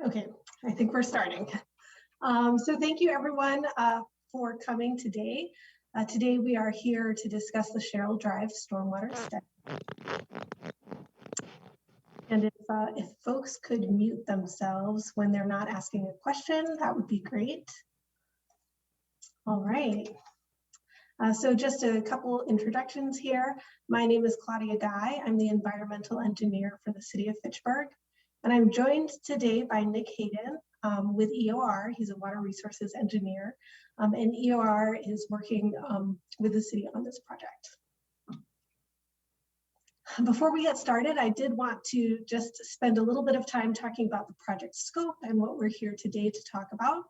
Okay, I think we're starting. So thank you everyone for coming today. Today we are here to discuss the Cheryl Drive Stormwater Study. And if folks could mute themselves when they're not asking a question, that would be great. All right. So just a couple introductions here. My name is Claudia Guy. I'm the environmental engineer for the city of Fitchburg. And I'm joined today by Nick Hayden with EOR. He's a water resources engineer. And EOR is working with the city on this project. Before we get started, I did want to just spend a little bit of time talking about the project scope and what we're here today to talk about.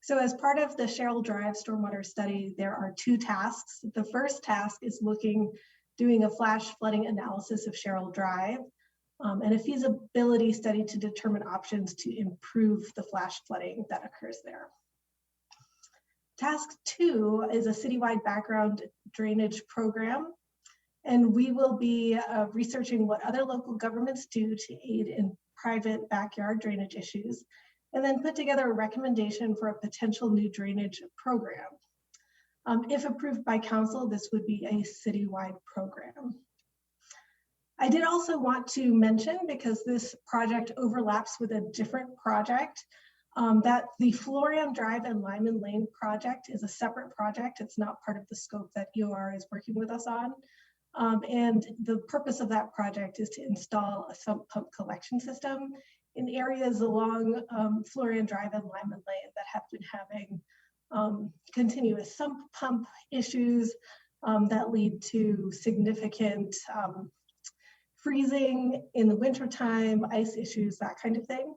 So as part of the Cheryl Drive Stormwater Study, there are two tasks. The first task is doing a flash flooding analysis of Cheryl Drive and a feasibility study to determine options to improve the flash flooding that occurs there. Task 2 is a citywide background drainage program. And we will be researching what other local governments do to aid in private backyard drainage issues, and then put together a recommendation for a potential new drainage program. If approved by council, this would be a citywide program. I did also want to mention, because this project overlaps with a different project, that the Florian Drive and Lyman Lane project is a separate project. It's not part of the scope that EOR is working with us on. And the purpose of that project is to install a sump pump collection system in areas along Florian Drive and Lyman Lane that have been having continuous sump pump issues that lead to significant freezing in the wintertime, ice issues, that kind of thing.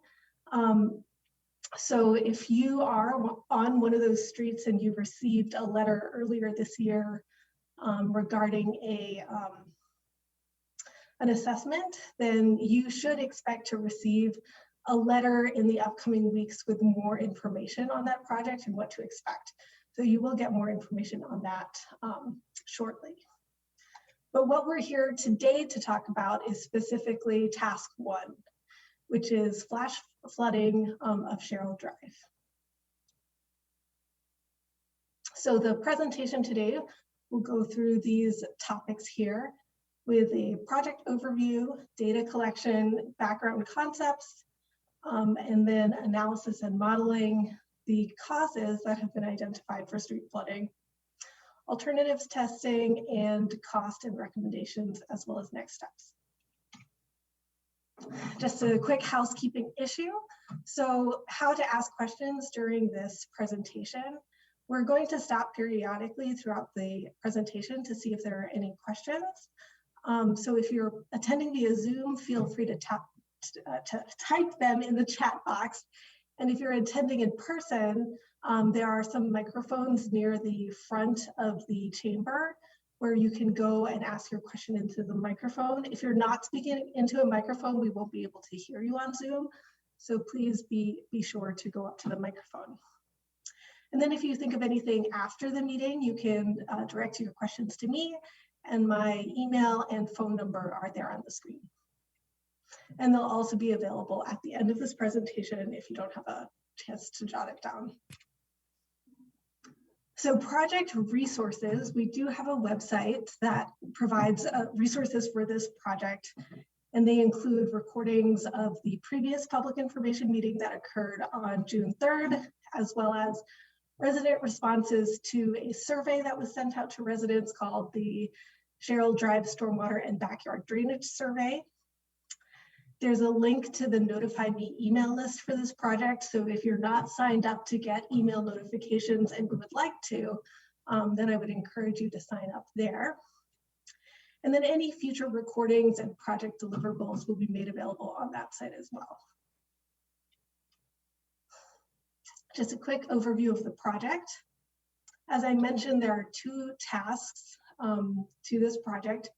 So if you are on one of those streets and you received a letter earlier this year regarding an assessment, then you should expect to receive a letter in the upcoming weeks with more information on that project and what to expect. So you will get more information on that shortly. But what we're here today to talk about is specifically task 1, which is flash flooding of Cheryl Drive. So the presentation today, we'll go through these topics here with a project overview, data collection, background concepts, and then analysis and modeling the causes that have been identified for street flooding, alternatives testing, and cost and recommendations, as well as next steps. Just a quick housekeeping issue. So how to ask questions during this presentation. We're going to stop periodically throughout the presentation to see if there are any questions. So if you're attending via Zoom, feel free to type them in the chat box. And if you're attending in person, there are some microphones near the front of the chamber where you can go and ask your question into the microphone. If you're not speaking into a microphone, we won't be able to hear you on Zoom. So please be sure to go up to the microphone. And then if you think of anything after the meeting, you can direct your questions to me, and my email and phone number are there on the screen. And they'll also be available at the end of this presentation if you don't have a chance to jot it down. So project resources, we do have a website that provides resources for this project, and they include recordings of the previous public information meeting that occurred on June 3rd, as well as resident responses to a survey that was sent out to residents called the Cheryl Drive Stormwater and Backyard Drainage Survey. There's a link to the Notify Me email list for this project. So if you're not signed up to get email notifications and would like to, then I would encourage you to sign up there. And then any future recordings and project deliverables will be made available on that site as well. Just a quick overview of the project. As I mentioned, there are 2 tasks to this project.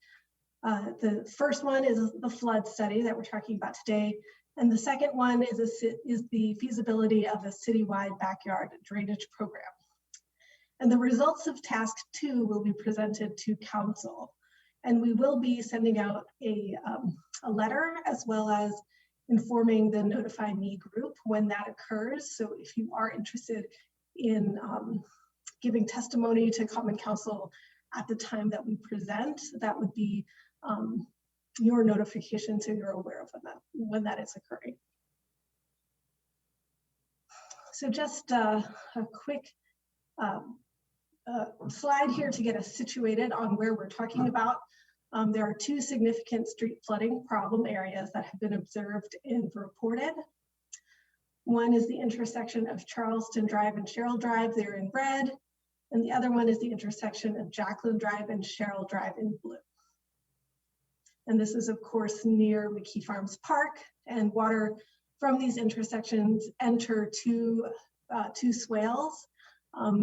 The first one is the flood study that we're talking about today. And the second one is the feasibility of a citywide backyard drainage program. And the results of task 2 will be presented to council. And we will be sending out a letter as well as informing the Notify Me group when that occurs. So if you are interested in giving testimony to Common Council at the time that we present, that would be your notification, so you're aware of when that is occurring. So just a quick slide here to get us situated on where we're talking about. There are two significant street flooding problem areas that have been observed and reported. One is the intersection of Charleston Drive and Cheryl Drive, they're in red, and the other one is the intersection of Jacqueline Drive and Cheryl Drive in blue. And this is, of course, near McKee Farms Park, and water from these intersections enter two swales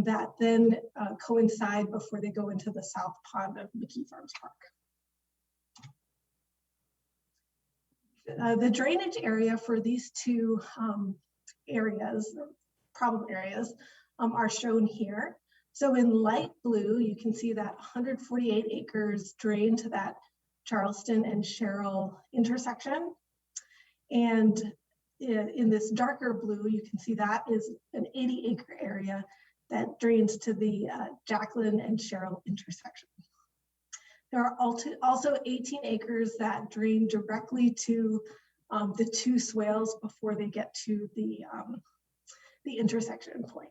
that then coincide before they go into the south pond of McKee Farms Park. The drainage area for these two areas, problem areas, are shown here. So in light blue, you can see that 148 acres drain to that Charleston and Cheryl intersection. And in this darker blue, you can see that is an 80-acre area that drains to the Jacqueline and Cheryl intersection. There are also 18 acres that drain directly to the two swales before they get to the intersection point.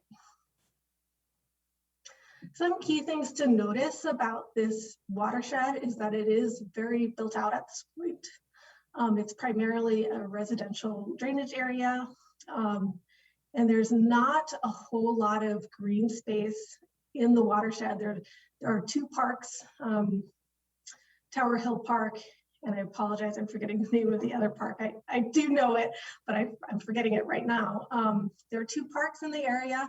Some key things to notice about this watershed is that it is very built out at this point. It's primarily a residential drainage area, and there's not a whole lot of green space in the watershed. There are two parks, Tower Hill Park, and I apologize, I'm forgetting the name of the other park. I do know it, but I'm forgetting it right now. There are two parks in the area,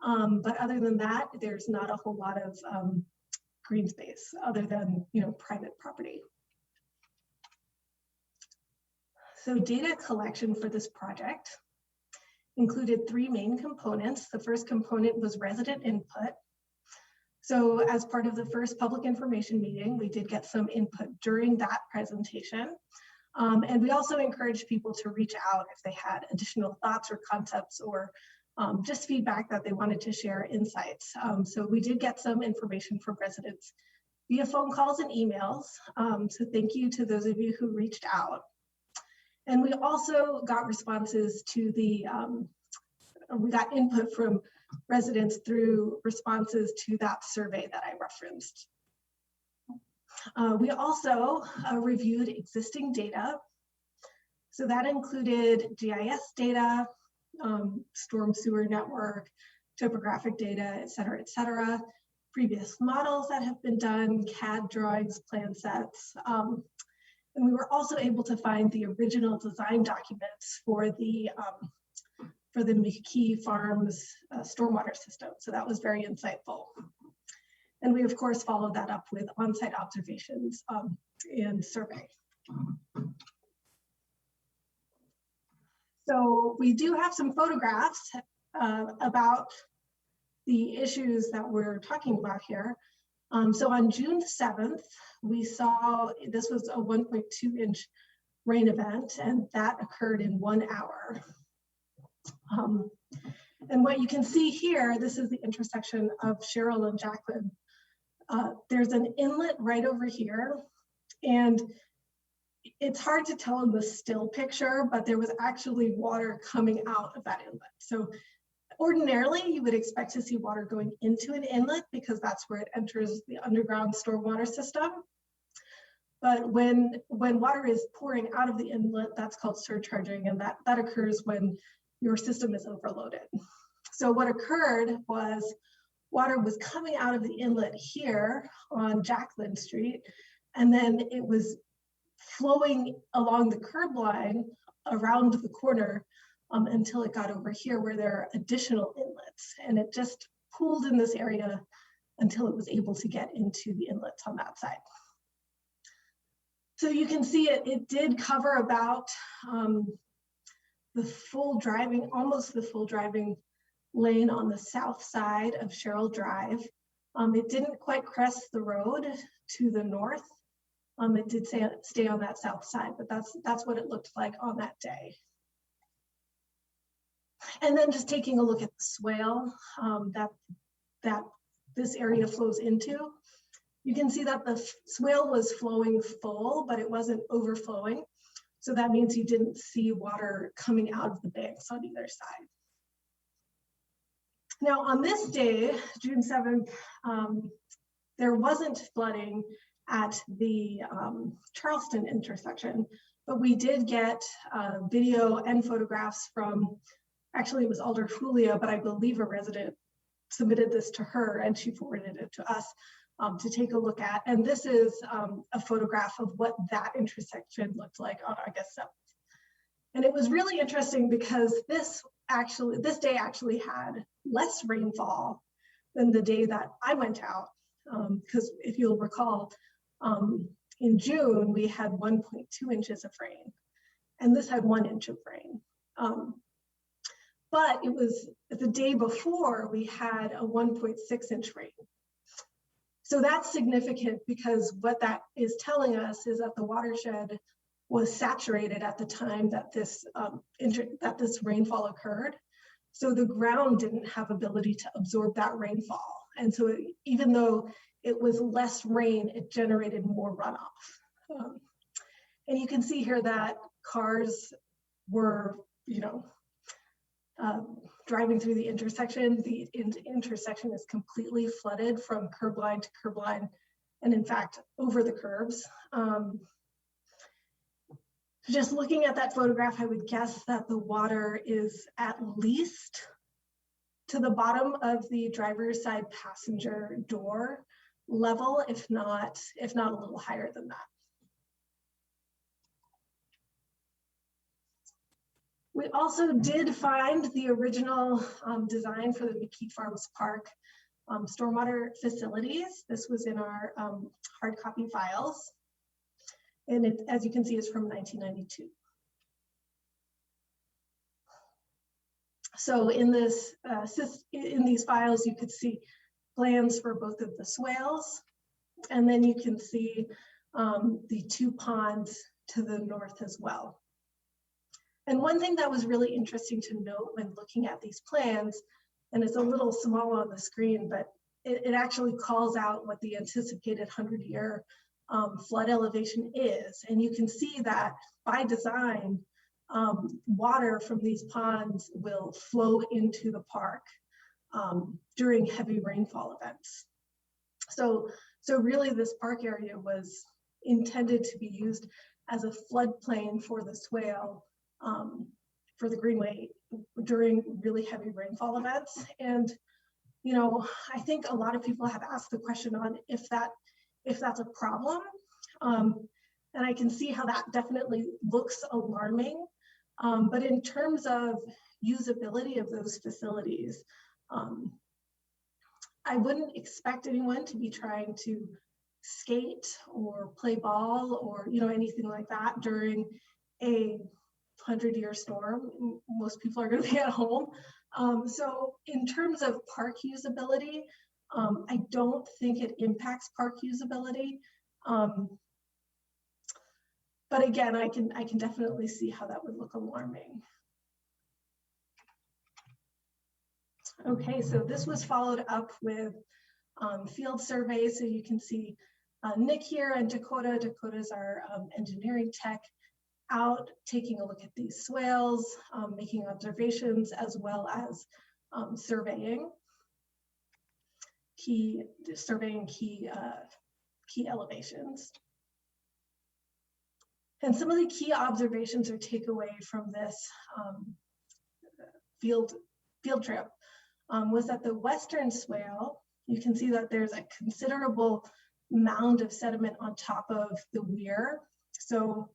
but other than that, there's not a whole lot of green space other than, private property. So data collection for this project included three main components. The first component was resident input. So as part of the first public information meeting, we did get some input during that presentation. And we also encouraged people to reach out if they had additional thoughts or concepts or just feedback that they wanted to share insights. So we did get some information from residents via phone calls and emails. So thank you to those of you who reached out. And we also got responses to we got input from residents through responses to that survey that I referenced. We also reviewed existing data. So that included GIS data, storm sewer network, topographic data, et cetera, previous models that have been done, CAD drawings, plan sets. And we were also able to find the original design documents for the McKee Farms stormwater system. So that was very insightful. And we, of course, followed that up with on-site observations and survey. So we do have some photographs about the issues that we're talking about here. So on June 7th, we saw, this was a 1.2-inch rain event, and that occurred in 1 hour. And what you can see here, this is the intersection of Cheryl and Jacqueline. There's an inlet right over here, and it's hard to tell in the still picture, but there was actually water coming out of that inlet. So ordinarily, you would expect to see water going into an inlet because that's where it enters the underground stormwater system. But when water is pouring out of the inlet, that's called surcharging, and that occurs when your system is overloaded. So what occurred was water was coming out of the inlet here on Jacqueline Street, and then it was flowing along the curb line around the corner until it got over here where there are additional inlets, and it just pooled in this area until it was able to get into the inlets on that side. So you can see it did cover about the full driving, almost the full driving lane on the south side of Cheryl Drive. It didn't quite crest the road to the north, It did stay on that south side, but that's what it looked like on that day. And then just taking a look at the swale that this area flows into, you can see that the swale was flowing full, but it wasn't overflowing. So that means you didn't see water coming out of the banks on either side. Now on this day, June 7th, there wasn't flooding at the Charleston intersection, but we did get video and photographs from, actually it was Alder Julia, but I believe a resident submitted this to her and she forwarded it to us to take a look at. And this is a photograph of what that intersection looked like on August 7th. And it was really interesting because this day actually had less rainfall than the day that I went out. Because if you'll recall, in June, we had 1.2 inches of rain, and this had 1 inch of rain. But it was the day before we had a 1.6 inch rain. So that's significant because what that is telling us is that the watershed was saturated at the time that this rainfall occurred. So the ground didn't have ability to absorb that rainfall. And so even though it was less rain, it generated more runoff. And you can see here that cars were, driving through the intersection. The intersection is completely flooded from curb line to curb line, and in fact, over the curbs. Just looking at that photograph, I would guess that the water is at least to the bottom of the driver's side passenger door level, if not a little higher than that. We also did find the original design for the McKee Farms Park stormwater facilities. This was in our hard copy files. And it, as you can see, is from 1992. So in these files, you could see plans for both of the swales, and then you can see the 2 ponds to the north as well. And one thing that was really interesting to note when looking at these plans, and it's a little small on the screen, but it actually calls out what the anticipated 100-year flood elevation is. And you can see that by design, water from these ponds will flow into the park during heavy rainfall events. So really this park area was intended to be used as a floodplain for the swale, for the greenway during really heavy rainfall events. And, I think a lot of people have asked the question on if that's a problem. And I can see how that definitely looks alarming. But in terms of usability of those facilities, I wouldn't expect anyone to be trying to skate or play ball or anything like that during a 100-year storm. Most people are going to be at home. So in terms of park usability, I don't think it impacts park usability. But again, I can definitely see how that would look alarming. Okay, so this was followed up with field surveys. So you can see Nick here and Dakota. Dakota's our engineering tech, out taking a look at these swales, making observations, as well as surveying key elevations. And some of the key observations or takeaway from this field trip was that the western swale, you can see that there's a considerable mound of sediment on top of the weir. So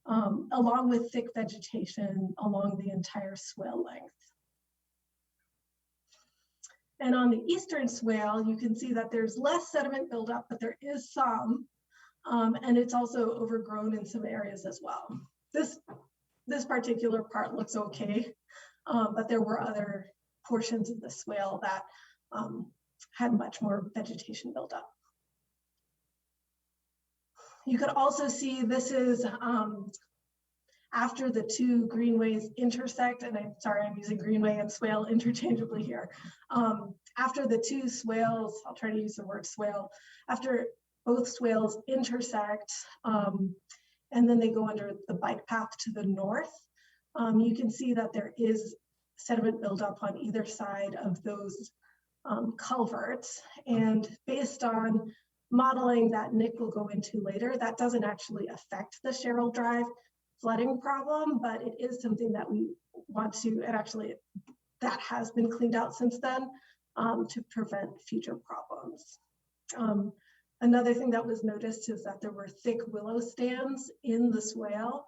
along with thick vegetation along the entire swale length. And on the eastern swale, you can see that there's less sediment buildup, but there is some, and it's also overgrown in some areas as well. This particular part looks okay, but there were other portions of the swale that had much more vegetation buildup. You could also see this is after the two greenways intersect, and I'm sorry, I'm using greenway and swale interchangeably here. After the two swales, I'll try to use the word swale, after both swales intersect, and then they go under the bike path to the north, you can see that there is sediment buildup on either side of those culverts. And based on modeling that Nick will go into later, that doesn't actually affect the Cheryl Drive flooding problem, but it is something that we want to, and actually that has been cleaned out since then, to prevent future problems. Another thing that was noticed is that there were thick willow stands in the swale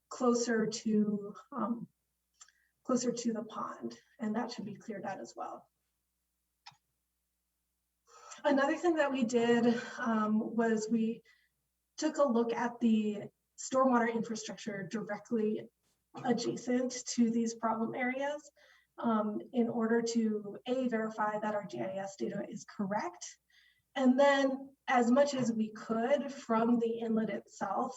closer to the pond, and that should be cleared out as well. Another thing that we did was we took a look at the stormwater infrastructure directly adjacent to these problem areas in order to verify that our GIS data is correct. And then as much as we could from the inlet itself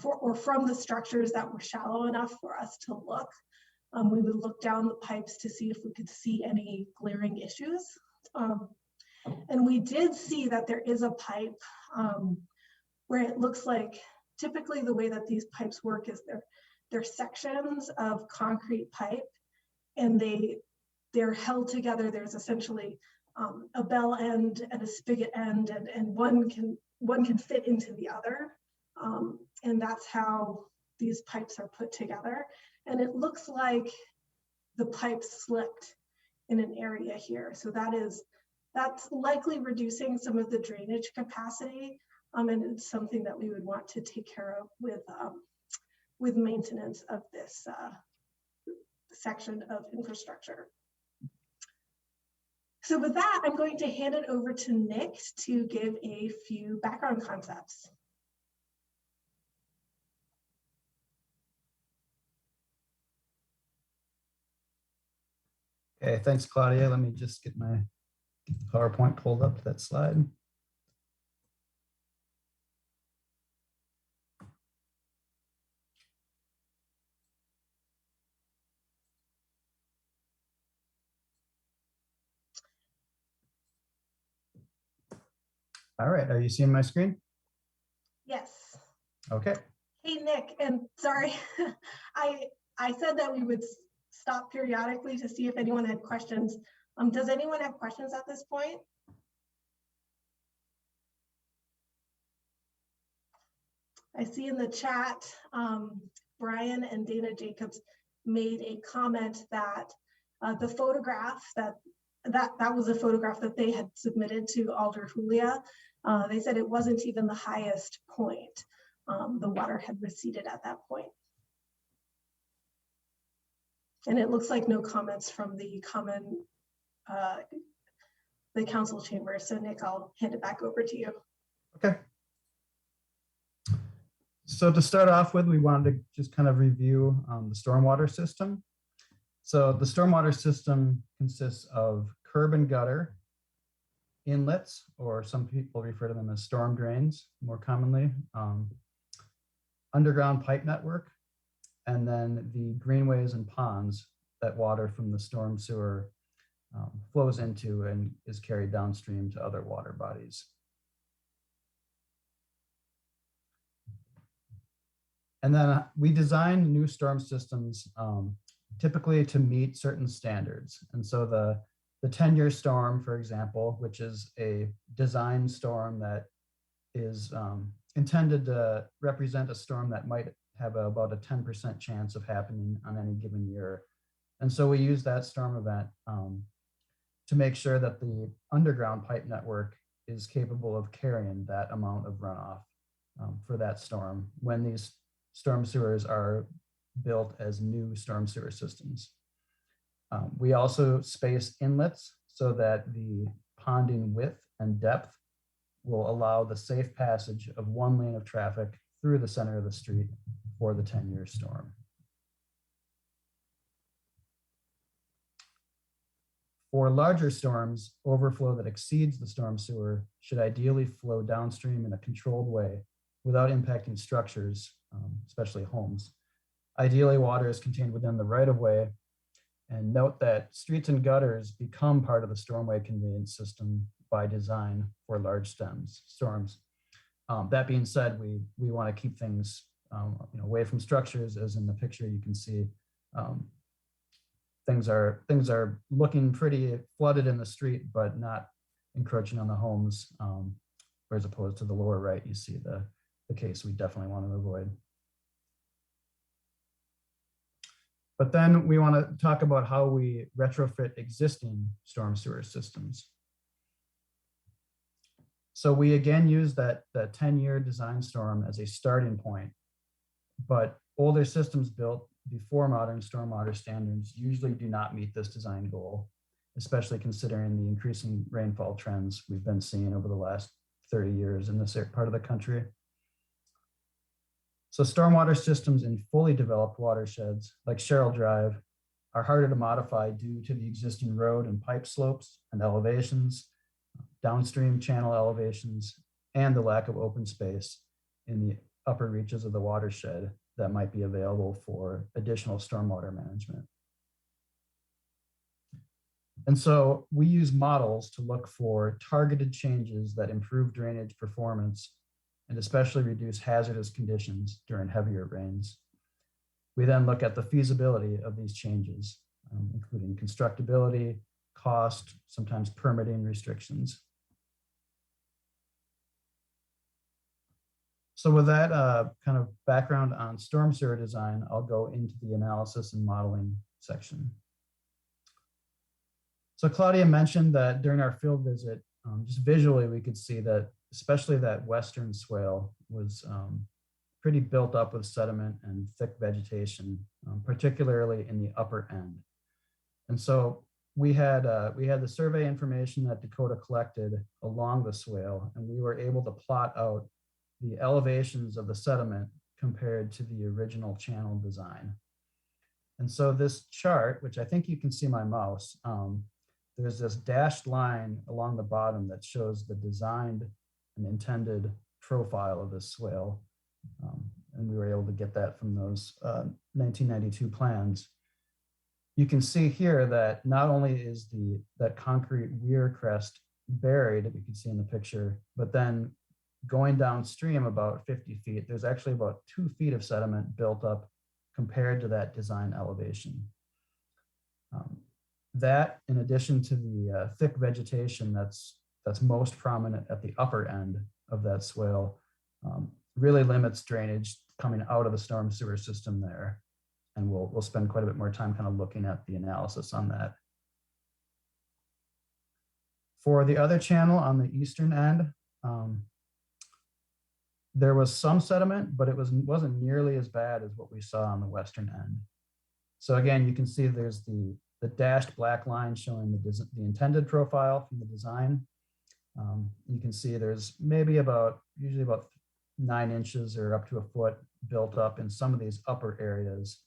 or from the structures that were shallow enough for us to look, we would look down the pipes to see if we could see any glaring issues. And we did see that there is a pipe where it looks like typically the way that these pipes work is they're sections of concrete pipe, and they're held together. There's essentially a bell end and a spigot end, and one can fit into the other, and that's how these pipes are put together. And it looks like the pipe slipped in an area here, so that's likely reducing some of the drainage capacity, and it's something that we would want to take care of with maintenance of this section of infrastructure. So with that, I'm going to hand it over to Nick to give a few background concepts. Okay, thanks, Claudia. Let me just get my PowerPoint pulled up to that slide. All right, are you seeing my screen? Yes. Okay. Hey, Nick, and sorry, I said that we would stop periodically to see if anyone had questions. Does anyone have questions at this point? I see in the chat, Brian and Dana Jacobs made a comment that the photograph that was a photograph that they had submitted to Alder Julia. They said it wasn't even the highest point. The water had receded at that point. And it looks like no comments from the council chamber. So Nick, I'll hand it back over to you. Okay. So to start off with, we wanted to just kind of review the stormwater system. So the stormwater system consists of curb and gutter, inlets, or some people refer to them as storm drains more commonly, underground pipe network, and then the greenways and ponds that water from the storm sewer flows into and is carried downstream to other water bodies. And then we design new storm systems typically to meet certain standards. And so the 10-year storm, for example, which is a design storm that is intended to represent a storm that might have about a 10% chance of happening on any given year. And so we use that storm event to make sure that the underground pipe network is capable of carrying that amount of runoff for that storm when these storm sewers are built as new storm sewer systems. We also space inlets so that the ponding width and depth will allow the safe passage of one lane of traffic through the center of the street for the 10-year storm. For larger storms, overflow that exceeds the storm sewer should ideally flow downstream in a controlled way without impacting structures, especially homes. Ideally, water is contained within the right-of-way. And note that streets and gutters become part of the stormway conveyance system by design for large storms. That being said, we want to keep things away from structures, as in the picture you can see. Things are looking pretty flooded in the street, but not encroaching on the homes. Whereas opposed to the lower right, you see the case we definitely want to avoid. But then we want to talk about how we retrofit existing storm sewer systems. So we again use that 10-year design storm as a starting point, but older systems built before modern stormwater standards usually do not meet this design goal, especially considering the increasing rainfall trends we've been seeing over the last 30 years in this part of the country. So stormwater systems in fully developed watersheds like Cheryl Drive are harder to modify due to the existing road and pipe slopes and elevations, downstream channel elevations, and the lack of open space in the upper reaches of the watershed that might be available for additional stormwater management. And so we use models to look for targeted changes that improve drainage performance and especially reduce hazardous conditions during heavier rains. We then look at the feasibility of these changes, including constructability, cost, sometimes permitting restrictions. So with that kind of background on storm sewer design, I'll go into the analysis and modeling section. So Claudia mentioned that during our field visit, just visually, we could see that especially that western swale was pretty built up with sediment and thick vegetation, particularly in the upper end. And so we had the survey information that Dakota collected along the swale, and we were able to plot out the elevations of the sediment compared to the original channel design. And so this chart, which I think you can see my mouse, there's this dashed line along the bottom that shows the designed and intended profile of this swale. And we were able to get that from those 1992 plans. You can see here that not only is that concrete weir crest buried, that you can see in the picture, but then going downstream about 50 feet, there's actually about 2 feet of sediment built up compared to that design elevation. That, in addition to the thick vegetation that's most prominent at the upper end of that swale, really limits drainage coming out of the storm sewer system there. And we'll spend quite a bit more time kind of looking at the analysis on that. For the other channel on the eastern end, there was some sediment, but it wasn't nearly as bad as what we saw on the western end. So again, you can see there's the dashed black line showing the intended profile from the design. You can see there's maybe usually about 9 inches or up to a foot built up in some of these upper areas.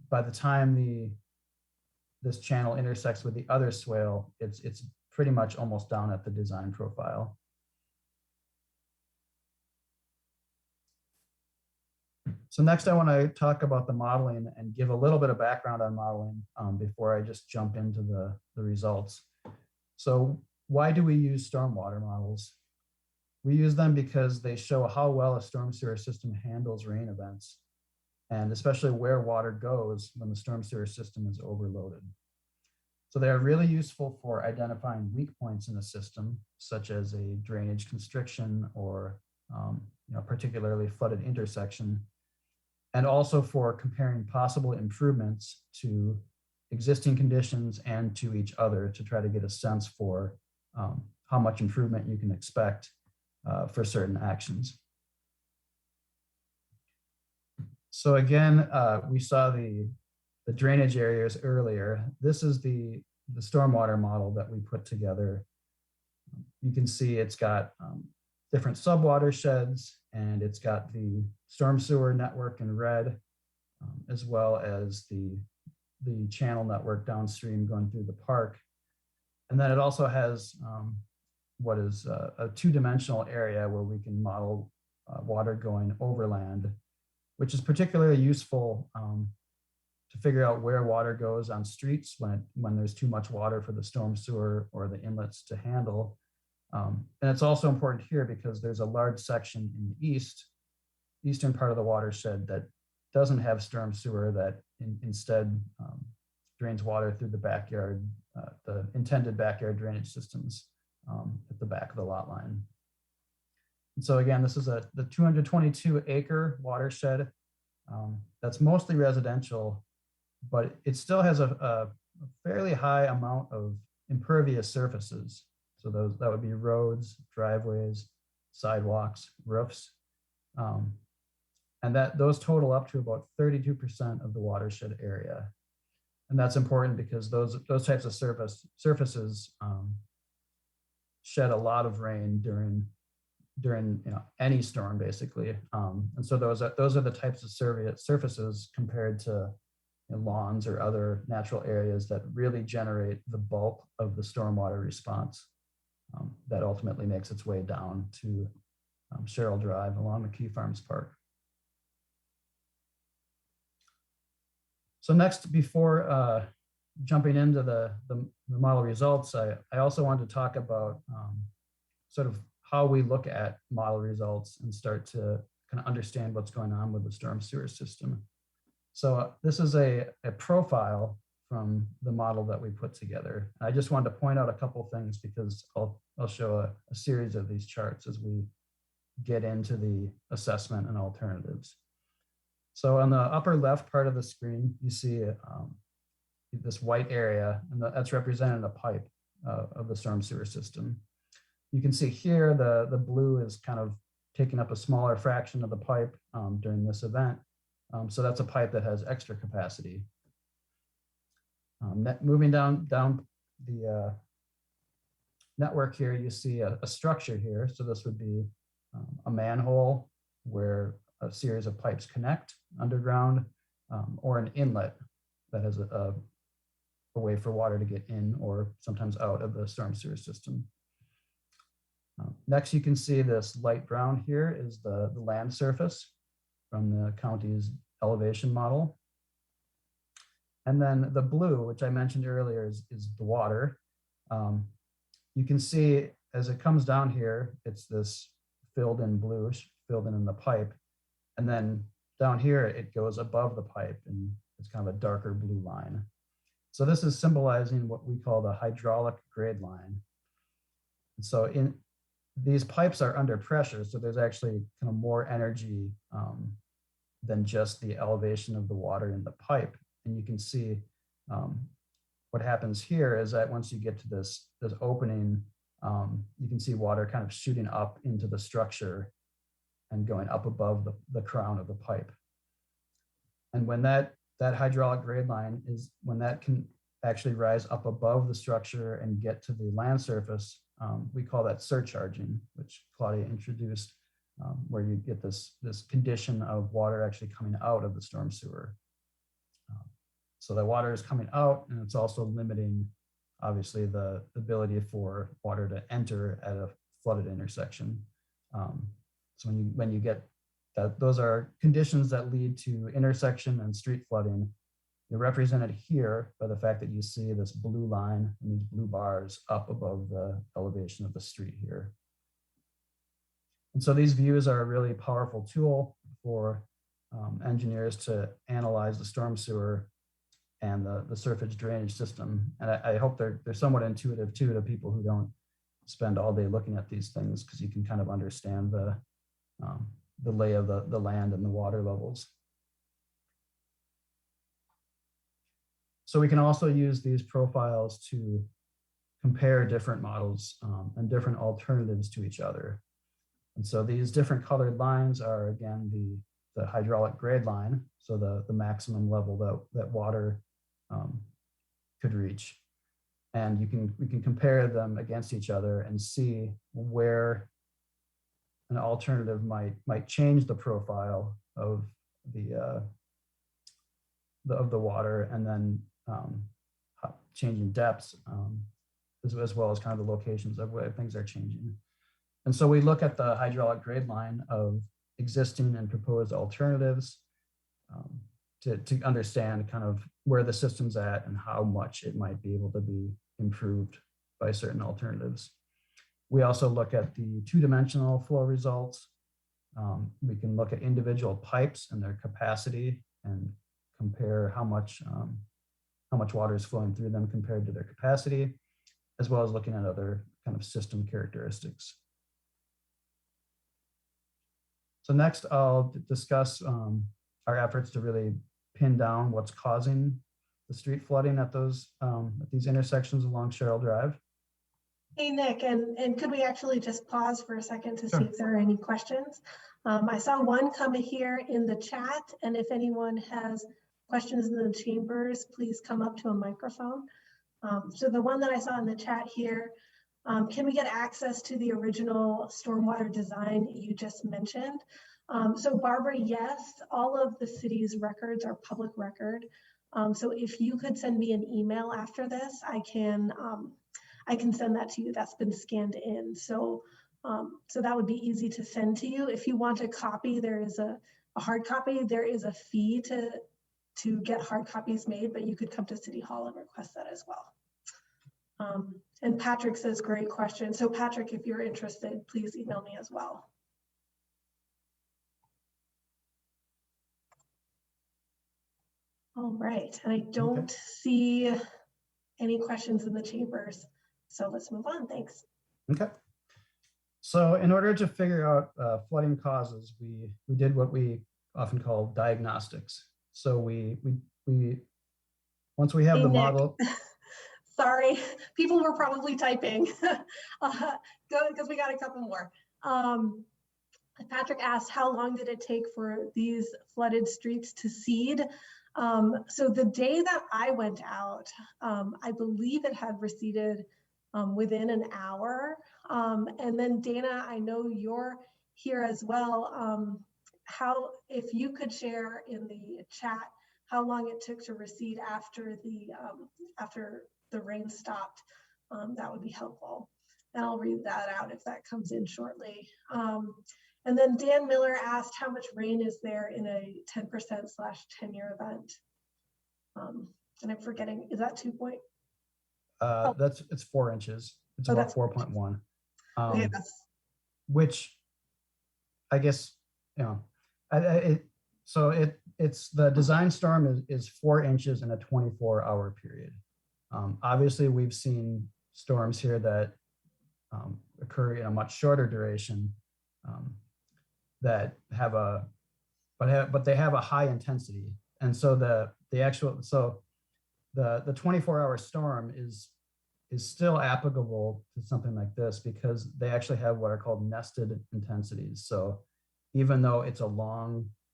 By the time this channel intersects with the other swale, it's pretty much almost down at the design profile. So next I want to talk about the modeling and give a little bit of background on modeling before I just jump into the results. So why do we use stormwater models? We use them because they show how well a storm sewer system handles rain events, and especially where water goes when the storm sewer system is overloaded. So they are really useful for identifying weak points in the system, such as a drainage constriction or particularly flooded intersection, and also for comparing possible improvements to existing conditions and to each other to try to get a sense for how much improvement you can expect for certain actions. So again, we saw the drainage areas earlier. This is the stormwater model that we put together. You can see it's got different subwatersheds, and it's got the storm sewer network in red, as well as the the channel network downstream going through the park. And then it also has what is a two-dimensional area where we can model water going overland, which is particularly useful to figure out where water goes on streets when there's too much water for the storm sewer or the inlets to handle. And it's also important here because there's a large section in the eastern part of the watershed that doesn't have storm sewer, that instead drains water through the backyard, the intended backyard drainage systems at the back of the lot line. And so again, this is the 222 acre watershed that's mostly residential, but it still has a fairly high amount of impervious surfaces. So that would be roads, driveways, sidewalks, roofs. And those total up to about 32% of the watershed area. And that's important because those types of surfaces shed a lot of rain during any storm, basically. And so those are the types of surfaces compared to lawns or other natural areas that really generate the bulk of the stormwater response that ultimately makes its way down to Cheryl Drive along McKee Farms Park. So next, before jumping into the model results, I also wanted to talk about sort of how we look at model results and start to kind of understand what's going on with the storm sewer system. So this is a profile from the model that we put together. I just wanted to point out a couple things because I'll show a series of these charts as we get into the assessment and alternatives. So on the upper left part of the screen, you see this white area, and that's representing a pipe of the storm sewer system. You can see here the blue is kind of taking up a smaller fraction of the pipe during this event. So that's a pipe that has extra capacity. Moving down the network here, you see a structure here. So this would be a manhole where a series of pipes connect underground, or an inlet that has a way for water to get in or sometimes out of the storm sewer system. Next, you can see this light brown here is the land surface from the county's elevation model. And then the blue, which I mentioned earlier, is the water. You can see as it comes down here, it's this filled in bluish, filled in the pipe. And then down here, it goes above the pipe and it's kind of a darker blue line. So this is symbolizing what we call the hydraulic grade line. And so these pipes are under pressure, so there's actually kind of more energy than just the elevation of the water in the pipe. And you can see what happens here is that once you get to this opening, you can see water kind of shooting up into the structure and going up above the crown of the pipe. And when that hydraulic grade line when that can actually rise up above the structure and get to the land surface, we call that surcharging, which Claudia introduced, where you get this condition of water actually coming out of the storm sewer. So the water is coming out, and it's also limiting, obviously, the ability for water to enter at a flooded intersection. So when you get that, those are conditions that lead to intersection and street flooding. They're represented here by the fact that you see this blue line and these blue bars up above the elevation of the street here. And so these views are a really powerful tool for engineers to analyze the storm sewer and the surface drainage system. And I hope they're somewhat intuitive too to people who don't spend all day looking at these things, because you can kind of understand the lay of the land and the water levels. So we can also use these profiles to compare different models and different alternatives to each other. And so these different colored lines are, again, the hydraulic grade line, so the maximum level that water could reach. And we can compare them against each other and see where an alternative might change the profile of the of the water, and then changing depths, as well as kind of the locations of where things are changing. And so we look at the hydraulic grade line of existing and proposed alternatives to understand kind of where the system's at and how much it might be able to be improved by certain alternatives. We also look at the two-dimensional flow results. We can look at individual pipes and their capacity and compare how much water is flowing through them compared to their capacity, as well as looking at other kind of system characteristics. So next, I'll discuss our efforts to really pin down what's causing the street flooding at these intersections along Cheryl Drive. Hey, Nick, and could we actually just pause for a second to see if there are any questions? I saw one come here in the chat, and if anyone has questions in the chambers, please come up to a microphone. So the one that I saw in the chat here, can we get access to the original stormwater design you just mentioned? So Barbara, yes, all of the city's records are public record. So if you could send me an email after this, I can send that to you. That's been scanned in. So that would be easy to send to you. If you want a copy, there is a hard copy. There is a fee to get hard copies made, but you could come to City Hall and request that as well. And Patrick says, great question. So Patrick, if you're interested, please email me as well. All right, and I don't see any questions in the chambers. So let's move on, thanks. Okay. So in order to figure out flooding causes, we did what we often call diagnostics. So once we have the model. Sorry, people were probably typing. Go, because we got a couple more. Patrick asked, how long did it take for these flooded streets to seed? So the day that I went out, I believe it had receded within an hour. And then Dana, I know you're here as well. If you could share in the chat how long it took to recede after the rain stopped, that would be helpful. And I'll read that out if that comes in shortly. And then Dan Miller asked, how much rain is there in a 10%/10-year event? And I'm forgetting, is that 2 point? It's 4 inches. It's about 4.1. Okay, which I guess, you know, it's the design storm is 4 inches in a 24-hour period. Obviously, we've seen storms here that occur in a much shorter duration that have but they have a high intensity, and so the 24-hour storm is still applicable to something like this because they actually have what are called nested intensities. So even though it's a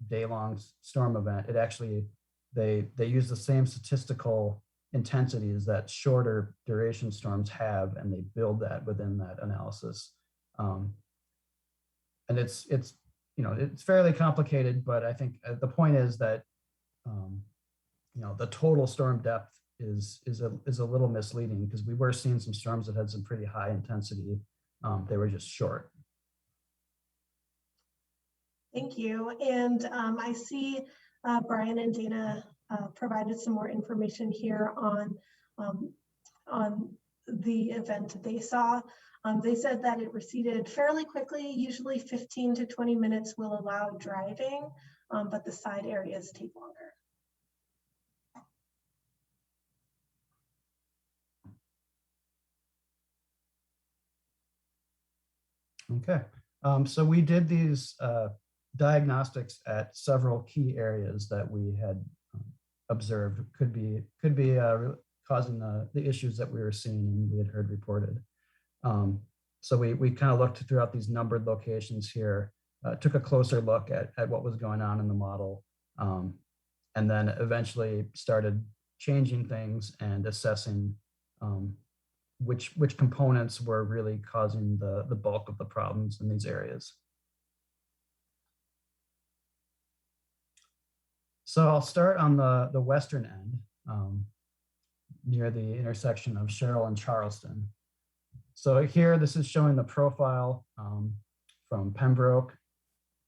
day-long storm event, it actually they use the same statistical intensities that shorter duration storms have, and they build that within that analysis. And it's fairly complicated, but I think the point is that the total storm depth is a little misleading because we were seeing some storms that had some pretty high intensity. They were just short. Thank you. And I see Brian and Dana provided some more information here on the event they saw. They said that it receded fairly quickly, usually 15 to 20 minutes will allow driving, but the side areas take longer. Okay, so we did these diagnostics at several key areas that we had observed could be causing the issues that we were seeing and we had heard reported. So we kind of looked throughout these numbered locations here, took a closer look at what was going on in the model, and then eventually started changing things and assessing which components were really causing the bulk of the problems in these areas. So I'll start on the western end, near the intersection of Cheryl and Charleston. So here, this is showing the profile from Pembroke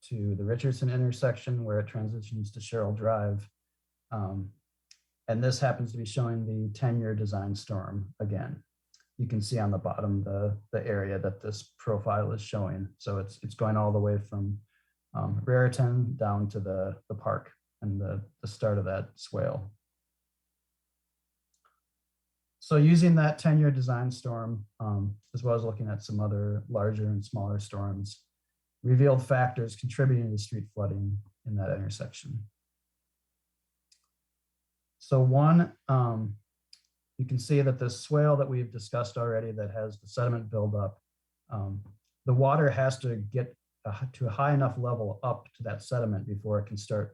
to the Richardson intersection where it transitions to Cheryl Drive. And this happens to be showing the 10-year design storm again. You can see on the bottom the area that this profile is showing. So it's going all the way from Raritan down to the park and the start of that swale. So using that 10-year design storm, as well as looking at some other larger and smaller storms, revealed factors contributing to street flooding in that intersection. So one, you can see that the swale that we've discussed already that has the sediment buildup, the water has to get to a high enough level up to that sediment before it can start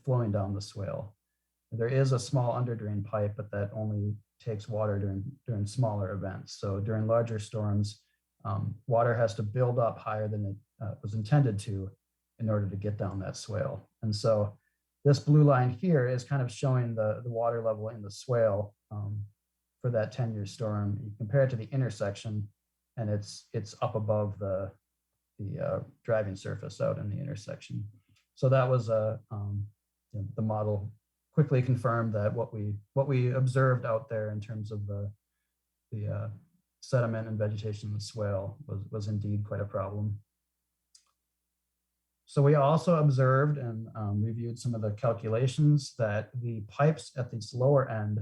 flowing down the swale. There is a small underdrain pipe, but that only takes water during smaller events. So during larger storms, water has to build up higher than it was intended to in order to get down that swale. And so this blue line here is kind of showing the water level in the swale for that 10-year storm. You compare it to the intersection, and it's up above the driving surface out in the intersection. So that was the model quickly confirmed that what we observed out there in terms of the sediment and vegetation in the swale was indeed quite a problem. So we also observed and reviewed some of the calculations that the pipes at this lower end,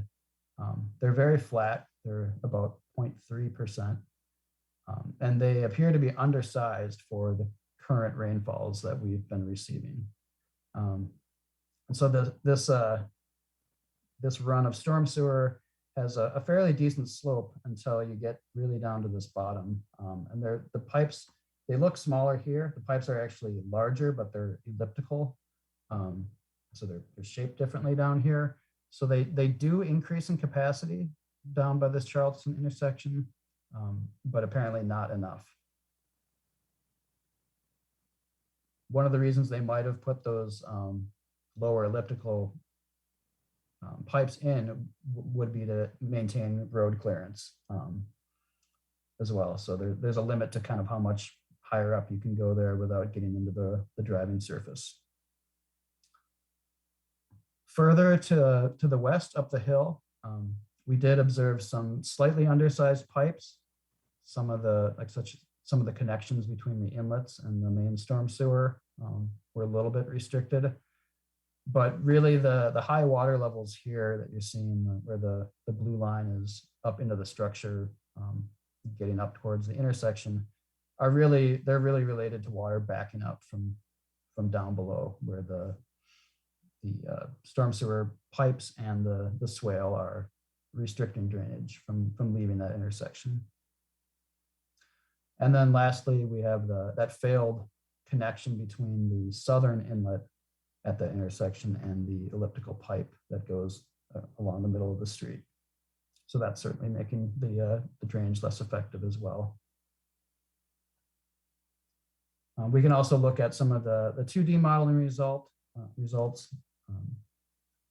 they're very flat. They're about 0.3%. And they appear to be undersized for the current rainfalls that we've been receiving. And so this run of storm sewer has a fairly decent slope until you get really down to this bottom. And the pipes, they look smaller here. The pipes are actually larger, but they're elliptical. So they're shaped differently down here. So they do increase in capacity down by this Charleston intersection, but apparently not enough. One of the reasons they might have put those lower elliptical pipes in would be to maintain road clearance as well. So there's a limit to kind of how much higher up you can go there without getting into the driving surface. Further to the west up the hill, we did observe some slightly undersized pipes. Some of the connections between the inlets and the main storm sewer were a little bit restricted. But really the high water levels here that you're seeing where the blue line is up into the structure, getting up towards the intersection, they're really related to water backing up from down below where the storm sewer pipes and the swale are restricting drainage from leaving that intersection. And then lastly, we have that failed connection between the southern inlet at the intersection and the elliptical pipe that goes along the middle of the street. So that's certainly making the drainage less effective as well. We can also look at some of the 2D modeling results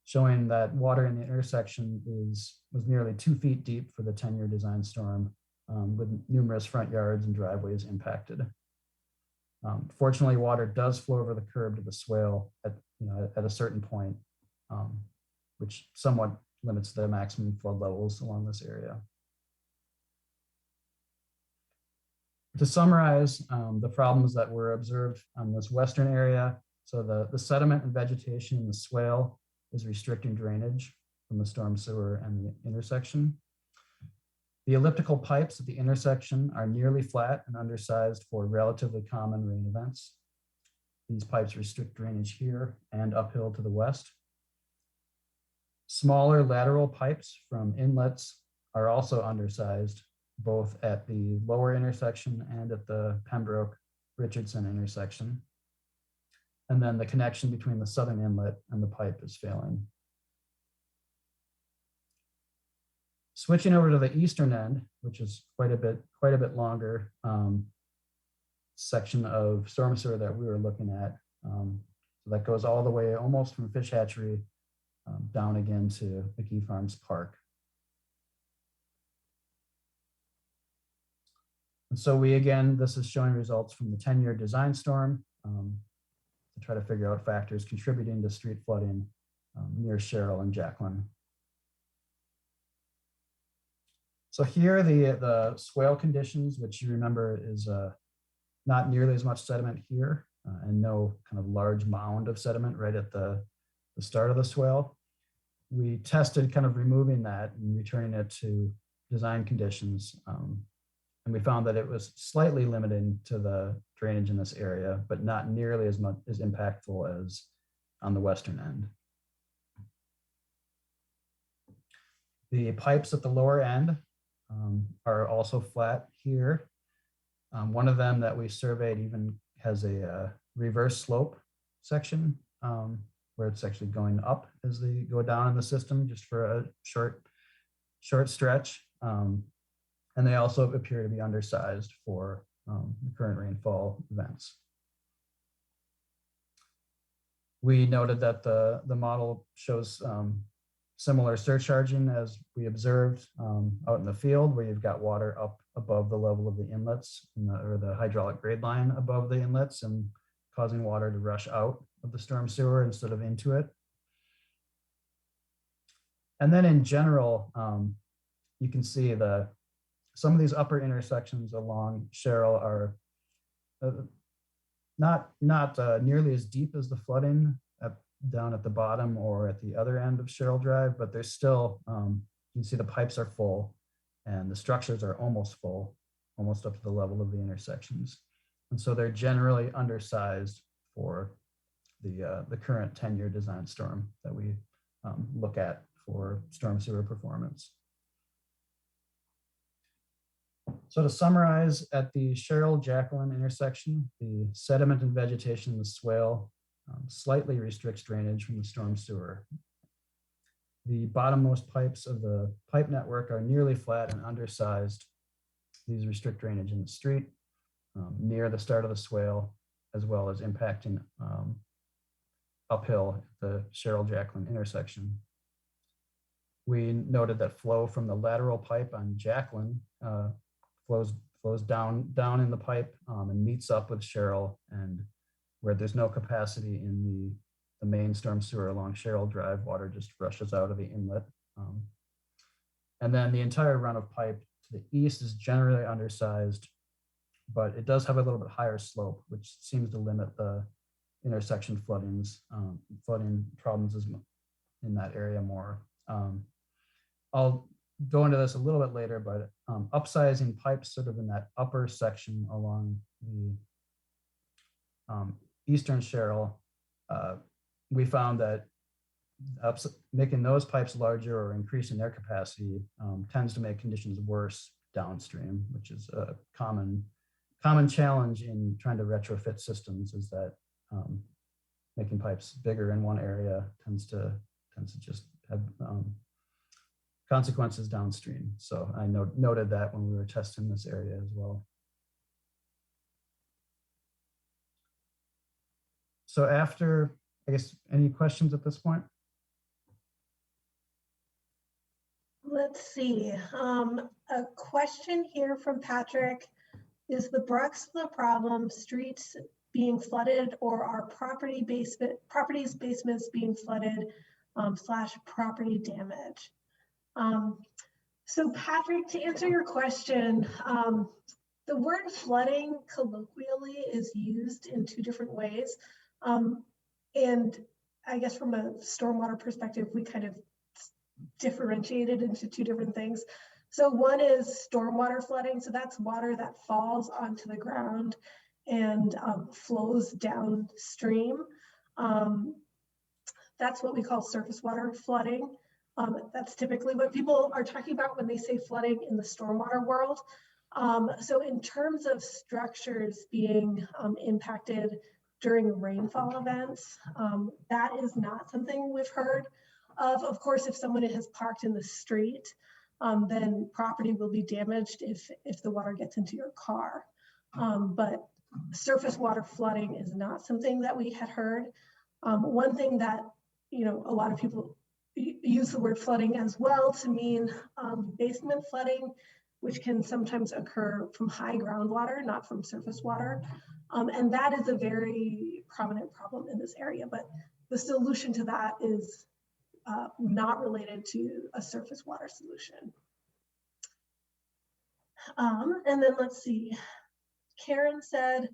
showing that water in the intersection was nearly 2 feet deep for the 10-year design storm, with numerous front yards and driveways impacted. Fortunately, water does flow over the curb to the swale at a certain point, which somewhat limits the maximum flood levels along this area. To summarize the problems that were observed on this western area, so the sediment and vegetation in the swale is restricting drainage from the storm sewer and the intersection. The elliptical pipes at the intersection are nearly flat and undersized for relatively common rain events. These pipes restrict drainage here and uphill to the west. Smaller lateral pipes from inlets are also undersized, both at the lower intersection and at the Pembroke-Richardson intersection. And then the connection between the southern inlet and the pipe is failing. Switching over to the eastern end, which is quite a bit longer section of storm sewer that we were looking at. So that goes all the way almost from Fish Hatchery down again to McKee Farms Park. And so this is showing results from the 10-year design storm to try to figure out factors contributing to street flooding near Cheryl and Jacqueline. So here are the swale conditions, which you remember is not nearly as much sediment here and no kind of large mound of sediment right at the start of the swale. We tested kind of removing that and returning it to design conditions. And we found that it was slightly limiting to the drainage in this area, but not nearly as impactful as on the western end. The pipes at the lower end are also flat here. One of them that we surveyed even has a reverse slope section where it's actually going up as they go down in the system just for a short stretch. And they also appear to be undersized for the current rainfall events. We noted that the model shows similar surcharging as we observed out in the field, where you've got water up above the level of the inlets or the hydraulic grade line above the inlets and causing water to rush out of the storm sewer instead of into it. And then in general, you can see some of these upper intersections along Cheryl are not nearly as deep as the flooding down at the bottom or at the other end of Cheryl Drive, but there's still, you can see the pipes are full and the structures are almost full, almost up to the level of the intersections. And so they're generally undersized for the current 10-year design storm that we look at for storm sewer performance. So to summarize, at the Cheryl-Jacqueline intersection, the sediment and vegetation in the swale slightly restricts drainage from the storm sewer. The bottommost pipes of the pipe network are nearly flat and undersized. These restrict drainage in the street near the start of the swale, as well as impacting uphill at the Cheryl-Jacqueline intersection. We noted that flow from the lateral pipe on Jacqueline flows down in the pipe and meets up with Cheryl, and where there's no capacity in the main storm sewer along Cheryl Drive, water just rushes out of the inlet. And then the entire run of pipe to the east is generally undersized, but it does have a little bit higher slope, which seems to limit the intersection flooding problems in that area more. I'll go into this a little bit later, but upsizing pipes sort of in that upper section along the eastern Cheryl, we found that making those pipes larger or increasing their capacity tends to make conditions worse downstream, which is a common challenge in trying to retrofit systems, is that making pipes bigger in one area tends to just have consequences downstream. So I noted that when we were testing this area as well. So after, I guess, any questions at this point? Let's see. A question here from Patrick. Is the crux of the problem streets being flooded, or are properties' basements being flooded / property damage? So Patrick, to answer your question, the word flooding colloquially is used in two different ways. And I guess from a stormwater perspective, we kind of differentiated into two different things. So one is stormwater flooding. So that's water that falls onto the ground and flows downstream. That's what we call surface water flooding. That's typically what people are talking about when they say flooding in the stormwater world. So in terms of structures being impacted during rainfall events, that is not something we've heard of. Of course, if someone has parked in the street, then property will be damaged if the water gets into your car. But surface water flooding is not something that we had heard. One thing that, a lot of people use the word flooding as well to mean basement flooding, which can sometimes occur from high groundwater, not from surface water. And that is a very prominent problem in this area, but the solution to that is not related to a surface water solution. And then let's see, Karen said,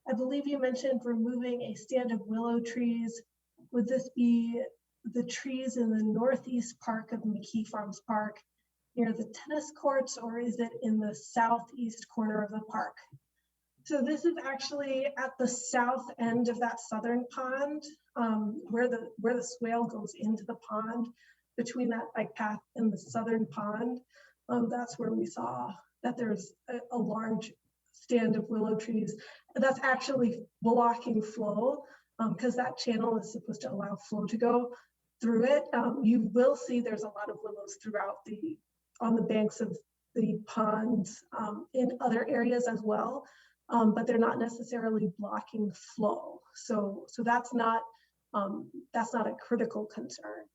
I believe you mentioned removing a stand of willow trees. Would this be the trees in the northeast park of McKee Farms Park near the tennis courts, or is it in the southeast corner of the park? So this is actually at the south end of that southern pond, where the swale goes into the pond, between that bike path and the southern pond. That's where we saw that there's a large stand of willow trees. That's actually blocking flow because that channel is supposed to allow flow to go through it. You will see there's a lot of willows throughout on the banks of the ponds in other areas as well. But they're not necessarily blocking flow. So that's not a critical concern.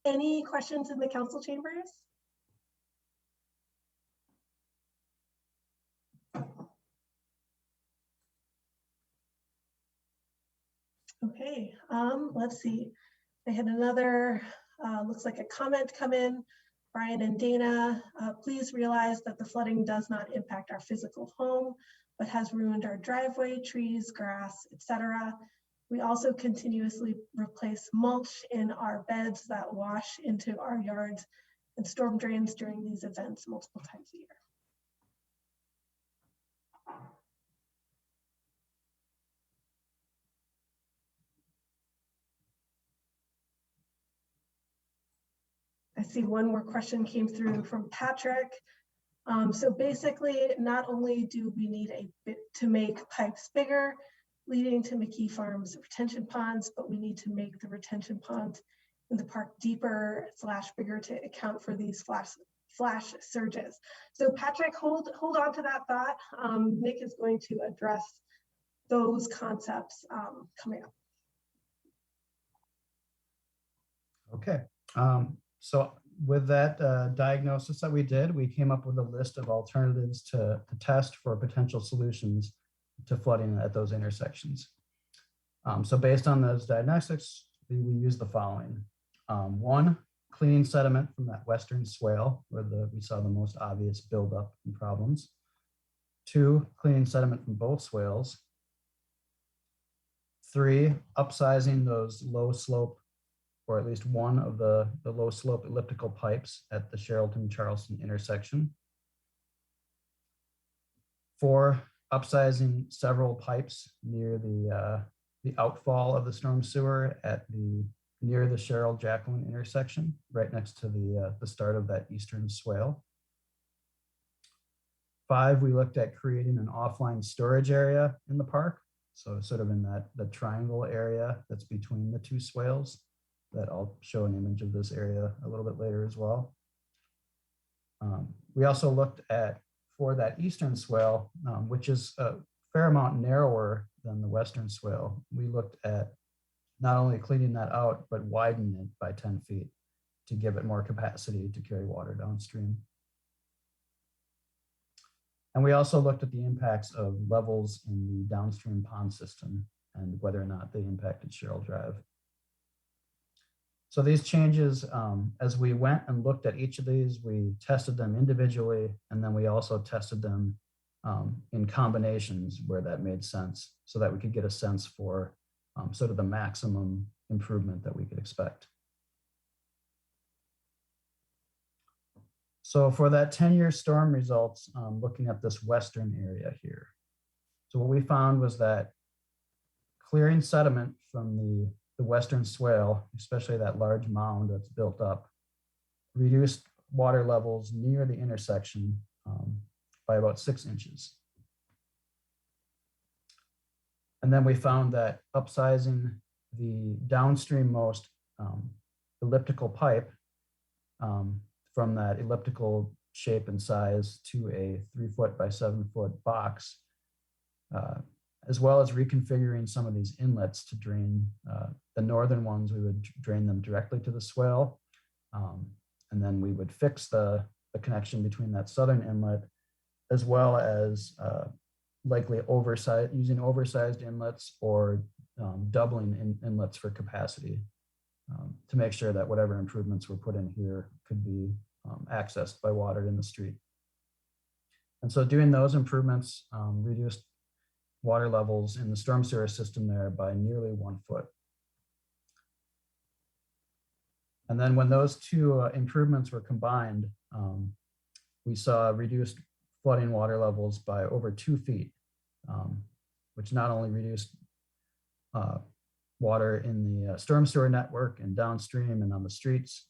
Any questions in the council chambers? Okay, let's see. I had another, looks like a comment come in. Brian and Dana, please realize that the flooding does not impact our physical home, but has ruined our driveway, trees, grass, etc. We also continuously replace mulch in our beds that wash into our yards and storm drains during these events multiple times a year. I see one more question came through from Patrick. So basically, not only do we need to make pipes bigger, leading to McKee Farms retention ponds, but we need to make the retention ponds in the park deeper / bigger to account for these flash surges. So Patrick, hold on to that thought. Nick is going to address those concepts coming up. Okay. So with that diagnosis that we did, we came up with a list of alternatives to test for potential solutions to flooding at those intersections. So based on those diagnostics, we use the following. One, cleaning sediment from that western swale where we saw the most obvious buildup and problems. Two, cleaning sediment from both swales. Three, upsizing those low slope, or at least one of the low slope elliptical pipes at the Charlton-Charleston intersection. Four, upsizing several pipes near the outfall of the storm sewer near the Cheryl-Jacqueline intersection, right next to the start of that eastern swale. Five, we looked at creating an offline storage area in the park. So sort of in the triangle area that's between the two swales. That I'll show an image of this area a little bit later as well. We also looked at, for that eastern swale, which is a fair amount narrower than the western swale, we looked at not only cleaning that out, but widening it by 10 feet to give it more capacity to carry water downstream. And we also looked at the impacts of levels in the downstream pond system and whether or not they impacted Cheryl Drive. So these changes, as we went and looked at each of these, we tested them individually, and then we also tested them in combinations where that made sense so that we could get a sense for sort of the maximum improvement that we could expect. So for that 10-year storm results, looking at this western area here. So what we found was that clearing sediment from the western swale, especially that large mound that's built up, reduced water levels near the intersection by about 6 inches. And then we found that upsizing the downstream most elliptical pipe from that elliptical shape and size to a 3-foot by 7-foot box, as well as reconfiguring some of these inlets to drain. The northern ones, we would drain them directly to the swale. And then we would fix the connection between that southern inlet, as well as likely using oversized inlets or doubling inlets for capacity to make sure that whatever improvements were put in here could be accessed by water in the street. And so doing those improvements reduced water levels in the storm sewer system there by nearly 1 foot. And then when those two improvements were combined, we saw reduced flooding water levels by over 2 feet, which not only reduced water in the storm sewer network and downstream and on the streets,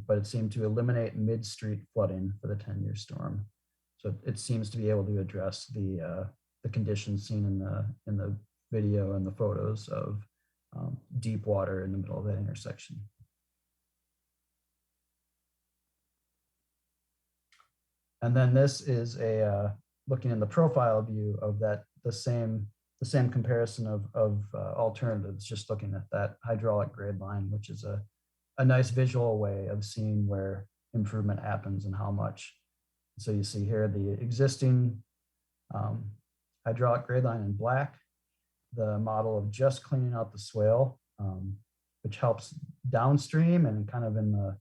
but it seemed to eliminate mid-street flooding for the 10-year storm. So it seems to be able to address the conditions seen in the video and the photos of deep water in the middle of that intersection. And then this is a looking in the profile view of the same comparison of alternatives, just looking at that hydraulic grade line, which is a nice visual way of seeing where improvement happens and how much. So you see here the existing hydraulic grade line in black, the model of just cleaning out the swale, which helps downstream and kind of in the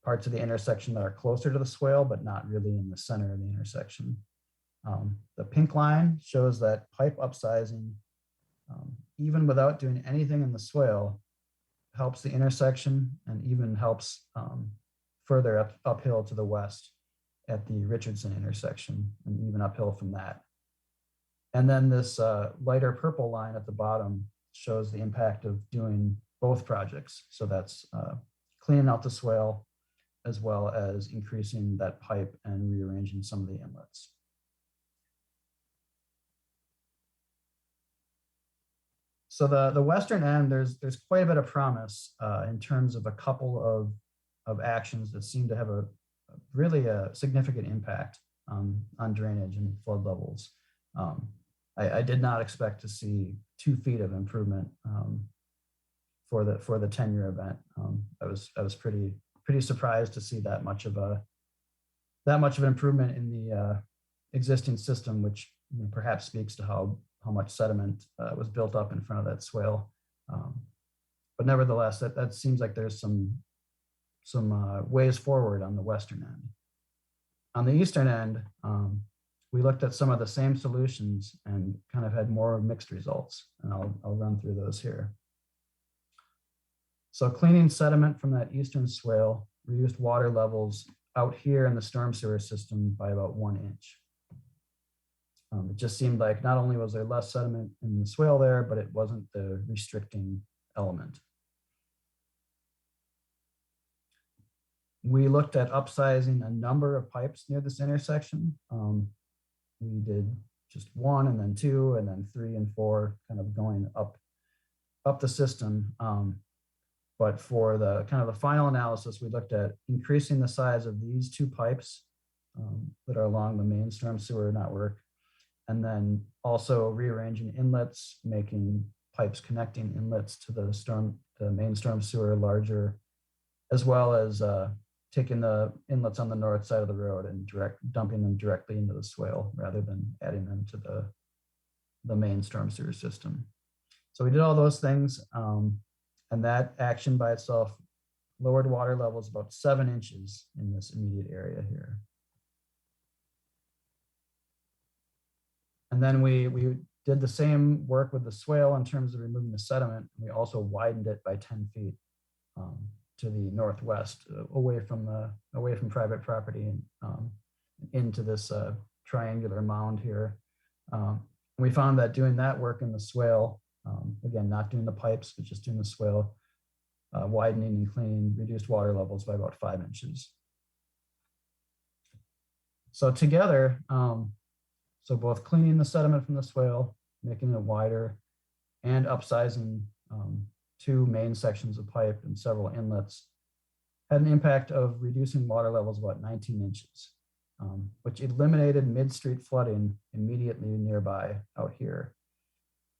parts of the intersection that are closer to the swale, but not really in the center of the intersection. The pink line shows that pipe upsizing, even without doing anything in the swale, helps the intersection and even helps further uphill to the west at the Richardson intersection and even uphill from that. And then this lighter purple line at the bottom shows the impact of doing both projects. So that's cleaning out the swale, as well as increasing that pipe and rearranging some of the inlets. So the western end, there's quite a bit of promise in terms of a couple of actions that seem to have a really significant impact on drainage and flood levels. I did not expect to see 2 feet of improvement for the 10-year event. I was pretty surprised to see that much of an improvement in the existing system, which perhaps speaks to how much sediment was built up in front of that swale. But nevertheless, that seems like there's some ways forward on the western end. On the eastern end, we looked at some of the same solutions and kind of had more mixed results, and I'll run through those here. So cleaning sediment from that eastern swale reduced water levels out here in the storm sewer system by about 1 inch. It just seemed like not only was there less sediment in the swale there, but it wasn't the restricting element. We looked at upsizing a number of pipes near this intersection. We did just 1 and then 2 and then 3 and 4, kind of going up the system. But for the kind of the final analysis, we looked at increasing the size of these 2 pipes that are along the main storm sewer network, and then also rearranging inlets, making pipes connecting inlets to the main storm sewer larger, as well as taking the inlets on the north side of the road and dumping them directly into the swale rather than adding them to the main storm sewer system. So we did all those things, and that action by itself lowered water levels about 7 inches in this immediate area here. And then we did the same work with the swale in terms of removing the sediment. We also widened it by 10 feet to the northwest, away from private property and into this triangular mound here. We found that doing that work in the swale, again, not doing the pipes, but just doing the swale, widening and cleaning, reduced water levels by about 5 inches. So together, so both cleaning the sediment from the swale, making it wider, and upsizing 2 main sections of pipe and several inlets had an impact of reducing water levels about 19 inches. which eliminated mid-street flooding immediately nearby out here,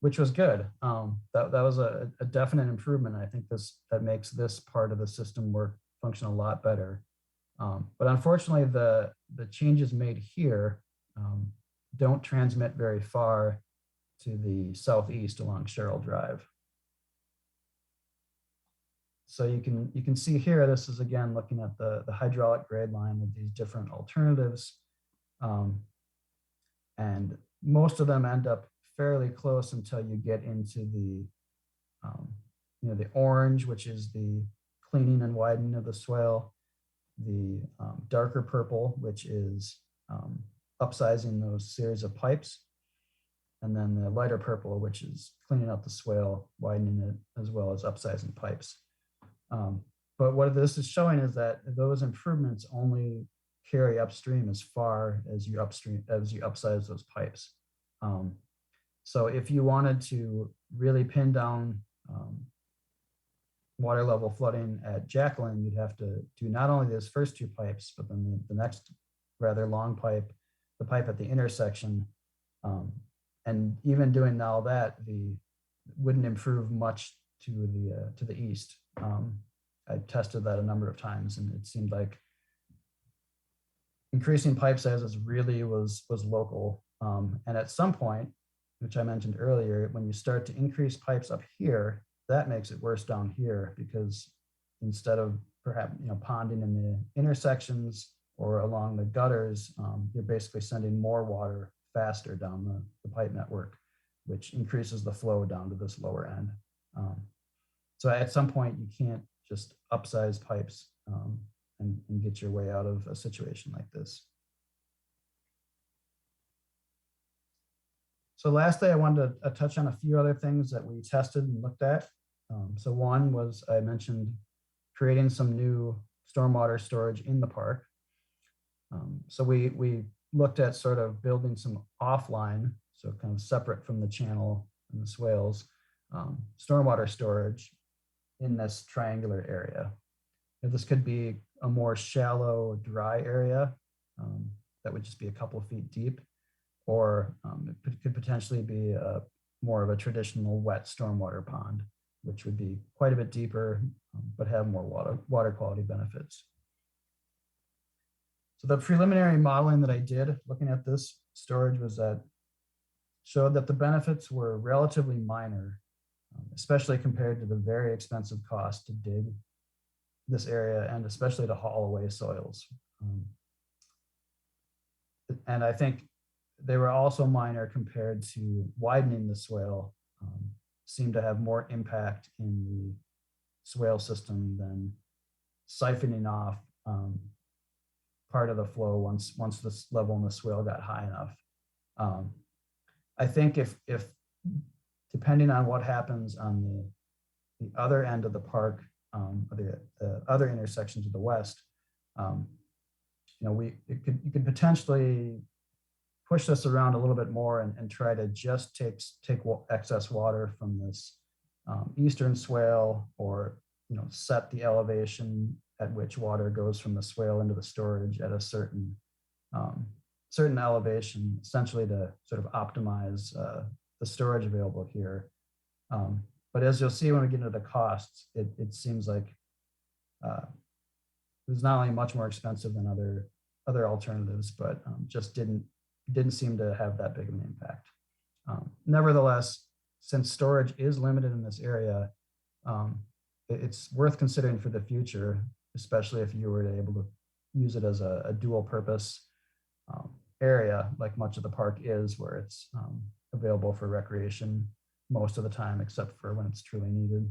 which was good. That was a definite improvement. I think that makes this part of the system function a lot better. But unfortunately, the changes made here don't transmit very far to the southeast along Cheryl Drive. So you can see here, this is again looking at the hydraulic grade line with these different alternatives. And most of them end up fairly close until you get into the, the orange, which is the cleaning and widening of the swale, the darker purple, which is upsizing those series of pipes, and then the lighter purple, which is cleaning up the swale, widening it, as well as upsizing pipes. But what this is showing is that those improvements only carry upstream as far as you upsize those pipes. So if you wanted to really pin down water level flooding at Jacqueline, you'd have to do not only those first two pipes, but then the next rather long pipe, the pipe at the intersection. And even doing all that, wouldn't improve much to the east. I tested that a number of times, and it seemed like increasing pipe sizes really was local. And at some point, which I mentioned earlier, when you start to increase pipes up here, that makes it worse down here, because instead of perhaps ponding in the intersections or along the gutters, you're basically sending more water faster down the pipe network, which increases the flow down to this lower end. So at some point, you can't just upsize pipes and get your way out of a situation like this. So lastly, I wanted to touch on a few other things that we tested and looked at. So one was, I mentioned creating some new stormwater storage in the park. So we looked at sort of building some offline, so kind of separate from the channel and the swales, stormwater storage in this triangular area. And this could be a more shallow, dry area that would just be a couple of feet deep, or it could potentially be more of a traditional wet stormwater pond, which would be quite a bit deeper, but have more water quality benefits. So the preliminary modeling that I did looking at this storage showed that the benefits were relatively minor, especially compared to the very expensive cost to dig this area and especially to haul away soils. And I think they were also minor compared to widening the swale. Seemed to have more impact in the swale system than siphoning off part of the flow once this level in the swale got high enough. I think if depending on what happens on the other end of the park, the other intersections of the west, you could potentially push this around a little bit more and try to just take excess water from this eastern swale, or set the elevation at which water goes from the swale into the storage at a certain elevation, essentially to sort of optimize the storage available here. But as you'll see when we get into the costs, it seems like it was not only much more expensive than other alternatives, but just didn't seem to have that big of an impact. Nevertheless, since storage is limited in this area, it's worth considering for the future, especially if you were able to use it as a dual purpose area, like much of the park is, where it's available for recreation most of the time, except for when it's truly needed.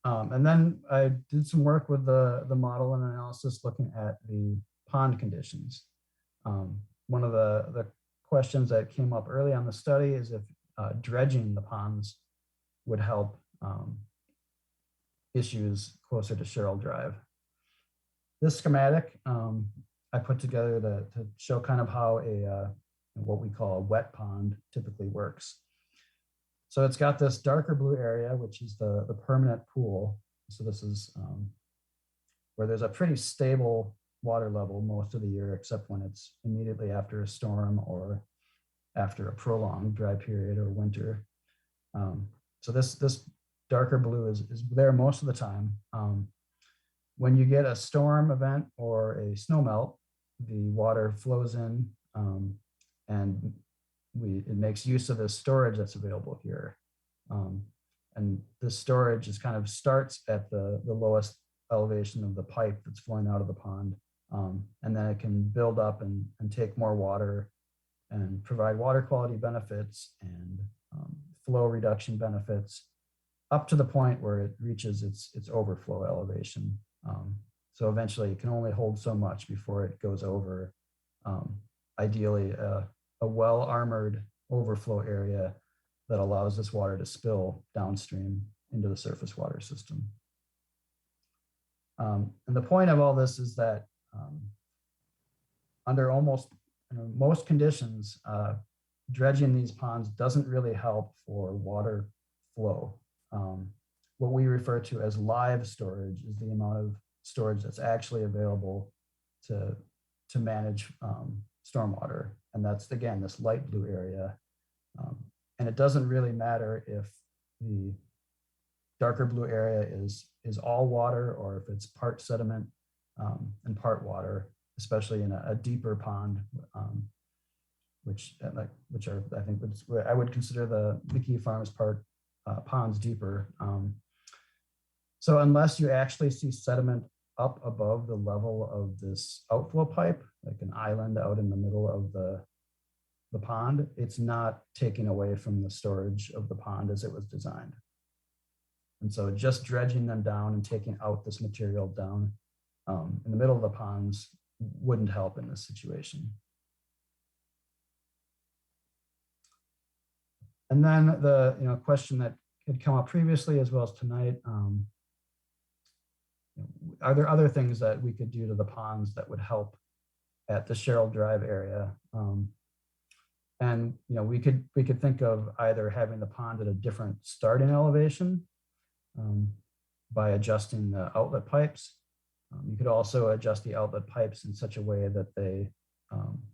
And then I did some work with the model and analysis looking at the pond conditions. One of the questions that came up early on the study is if dredging the ponds would help issues closer to Cheryl Drive. This schematic I put together to show kind of how what we call a wet pond typically works. So it's got this darker blue area, which is the permanent pool. So this is where there's a pretty stable water level most of the year, except when it's immediately after a storm or after a prolonged dry period or winter. So this darker blue is there most of the time. When you get a storm event or a snowmelt, the water flows in, and it makes use of the storage that's available here. And this storage is kind of starts at the lowest elevation of the pipe that's flowing out of the pond. And then it can build up and take more water and provide water quality benefits and flow reduction benefits up to the point where it reaches its overflow elevation. So eventually it can only hold so much before it goes over, ideally a well-armored overflow area that allows this water to spill downstream into the surface water system. And the point of all this is that under almost most conditions, dredging these ponds doesn't really help for water flow. What we refer to as live storage is the amount of storage that's actually available to manage stormwater. And that's, again, this light blue area. And it doesn't really matter if the darker blue area is all water or if it's part sediment and part water, especially in a deeper pond, which are, I think, I would consider the McKee Farms part ponds deeper. So unless you actually see sediment up above the level of this outflow pipe, like an island out in the middle of the pond, it's not taking away from the storage of the pond as it was designed. And so just dredging them down and taking out this material down in the middle of the ponds wouldn't help in this situation. And then the question that had come up previously as well as tonight, are there other things that we could do to the ponds that would help at the Cheryl Drive area? And we could think of either having the pond at a different starting elevation by adjusting the outlet pipes. You could also adjust the outlet pipes in such a way that they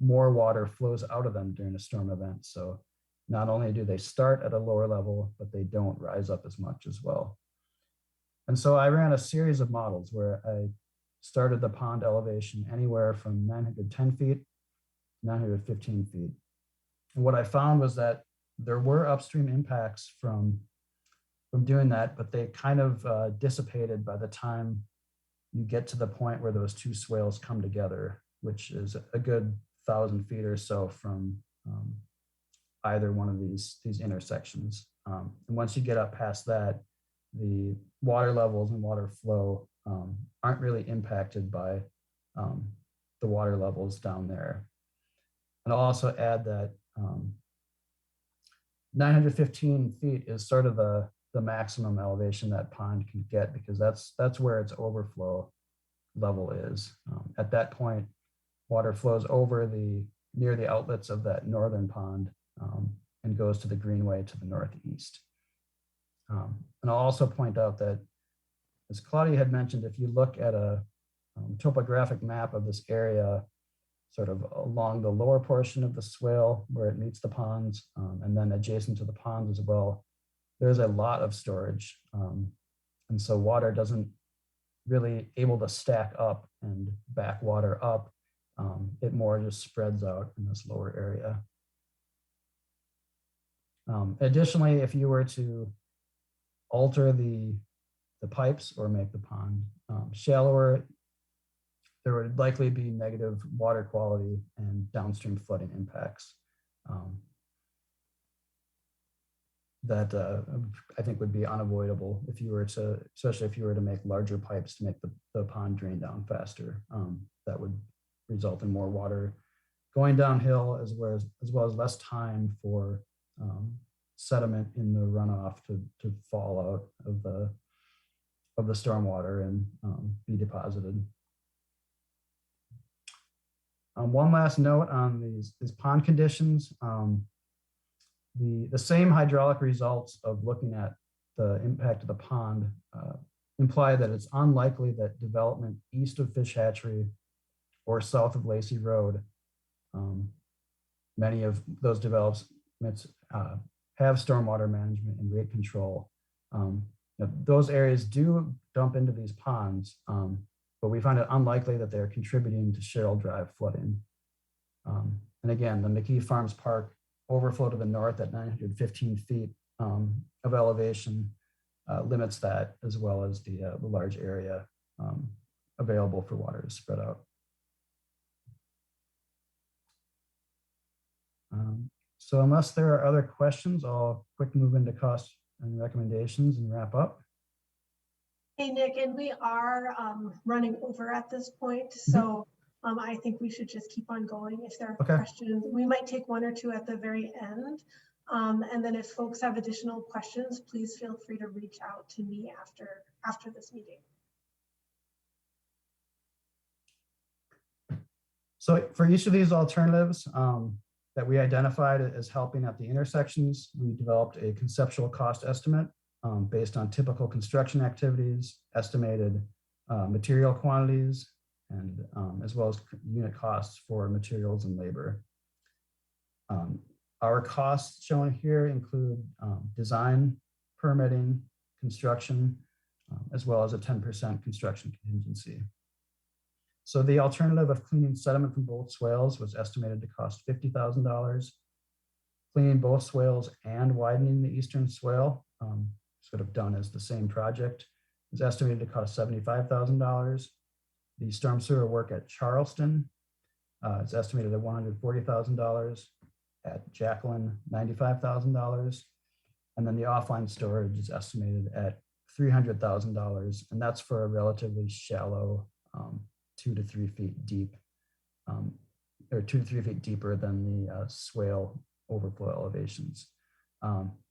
more water flows out of them during a storm event. So not only do they start at a lower level, but they don't rise up as much as well. And so I ran a series of models where I started the pond elevation anywhere from 910 feet to 915 feet. And what I found was that there were upstream impacts from doing that, but they kind of dissipated by the time you get to the point where those two swales come together, which is a good 1,000 feet or so from either one of these intersections. And once you get up past that, the water levels and water flow aren't really impacted by the water levels down there. And I'll also add that 915 feet is sort of the maximum elevation that pond can get, because that's where its overflow level is. At that point, water flows over near the outlets of that northern pond and goes to the greenway to the northeast. And I'll also point out that, as Claudia had mentioned, if you look at a topographic map of this area, sort of along the lower portion of the swale where it meets the ponds, and then adjacent to the ponds as well, there's a lot of storage. And so water doesn't really able to stack up and back water up. It more just spreads out in this lower area. Additionally, if you were to alter the pipes or make the pond shallower, there would likely be negative water quality and downstream flooding impacts that I think would be unavoidable if you were to, especially if you were to make larger pipes to make the pond drain down faster. That would result in more water going downhill, as well as less time for sediment in the runoff to fall out of the stormwater and be deposited. One last note on these pond conditions. The same hydraulic results of looking at the impact of the pond imply that it's unlikely that development east of Fish Hatchery or south of Lacey Road, many of those developments have stormwater management and rate control. Those areas do dump into these ponds, but we find it unlikely that they're contributing to Cheryl Drive flooding. And again, the McKee Farms Park overflow to the north at 915 feet of elevation limits that, as well as the large area available for water to spread out. So unless there are other questions, I'll quick move into costs and recommendations and wrap up. Hey, Nick, and we are running over at this point. So I think we should just keep on going. If there are questions, we might take one or two at the very end. And then if folks have additional questions, please feel free to reach out to me after this meeting. So for each of these alternatives that we identified as helping at the intersections, we developed a conceptual cost estimate based on typical construction activities, estimated material quantities, and as well as unit costs for materials and labor. Our costs shown here include design, permitting, construction, as well as a 10% construction contingency. So the alternative of cleaning sediment from both swales was estimated to cost $50,000. Cleaning both swales and widening the eastern swale, sort of done as the same project, is estimated to cost $75,000. The storm sewer work at Charleston is estimated at $140,000. At Jacqueline, $95,000. And then the offline storage is estimated at $300,000. And that's for a relatively shallow 2 to 3 feet deep, or 2 to 3 feet deeper than the swale overflow elevations.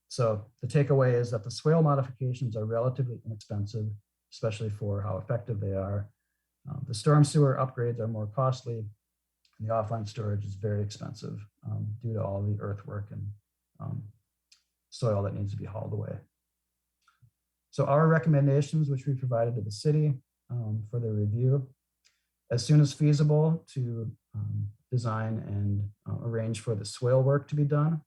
So the takeaway is that the swale modifications are relatively inexpensive, especially for how effective they are. The storm sewer upgrades are more costly, and the offline storage is very expensive due to all the earthwork and soil that needs to be hauled away. So our recommendations, which we provided to the city for their review, as soon as feasible to design and arrange for the swale work to be done.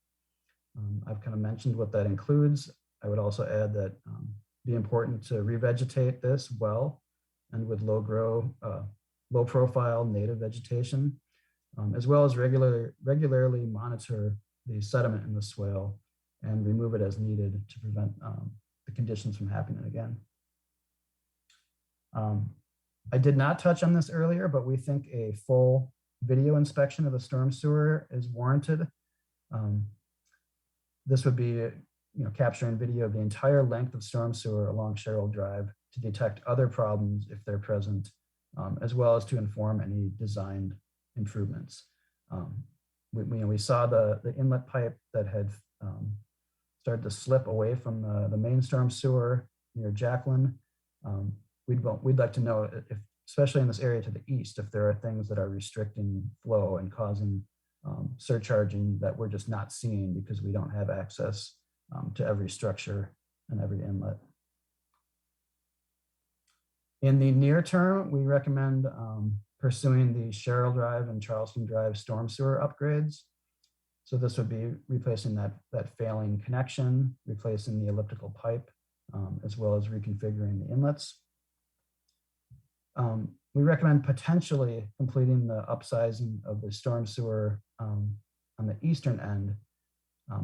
I've kind of mentioned what that includes. I would also add that it'd be important to revegetate this well and with low profile native vegetation, as well as regularly monitor the sediment in the swale and remove it as needed to prevent the conditions from happening again. I did not touch on this earlier, but we think a full video inspection of the storm sewer is warranted. This would be, capturing video of the entire length of storm sewer along Cheryl Drive to detect other problems if they're present, as well as to inform any designed improvements. We saw the inlet pipe that had started to slip away from the main storm sewer near Jacqueline. We'd like to know if, especially in this area to the east, if there are things that are restricting flow and causing surcharging that we're just not seeing because we don't have access to every structure and every inlet. In the near term, we recommend pursuing the Cheryl Drive and Charleston Drive storm sewer upgrades. So this would be replacing that failing connection, replacing the elliptical pipe, as well as reconfiguring the inlets. We recommend potentially completing the upsizing of the storm sewer on the eastern end.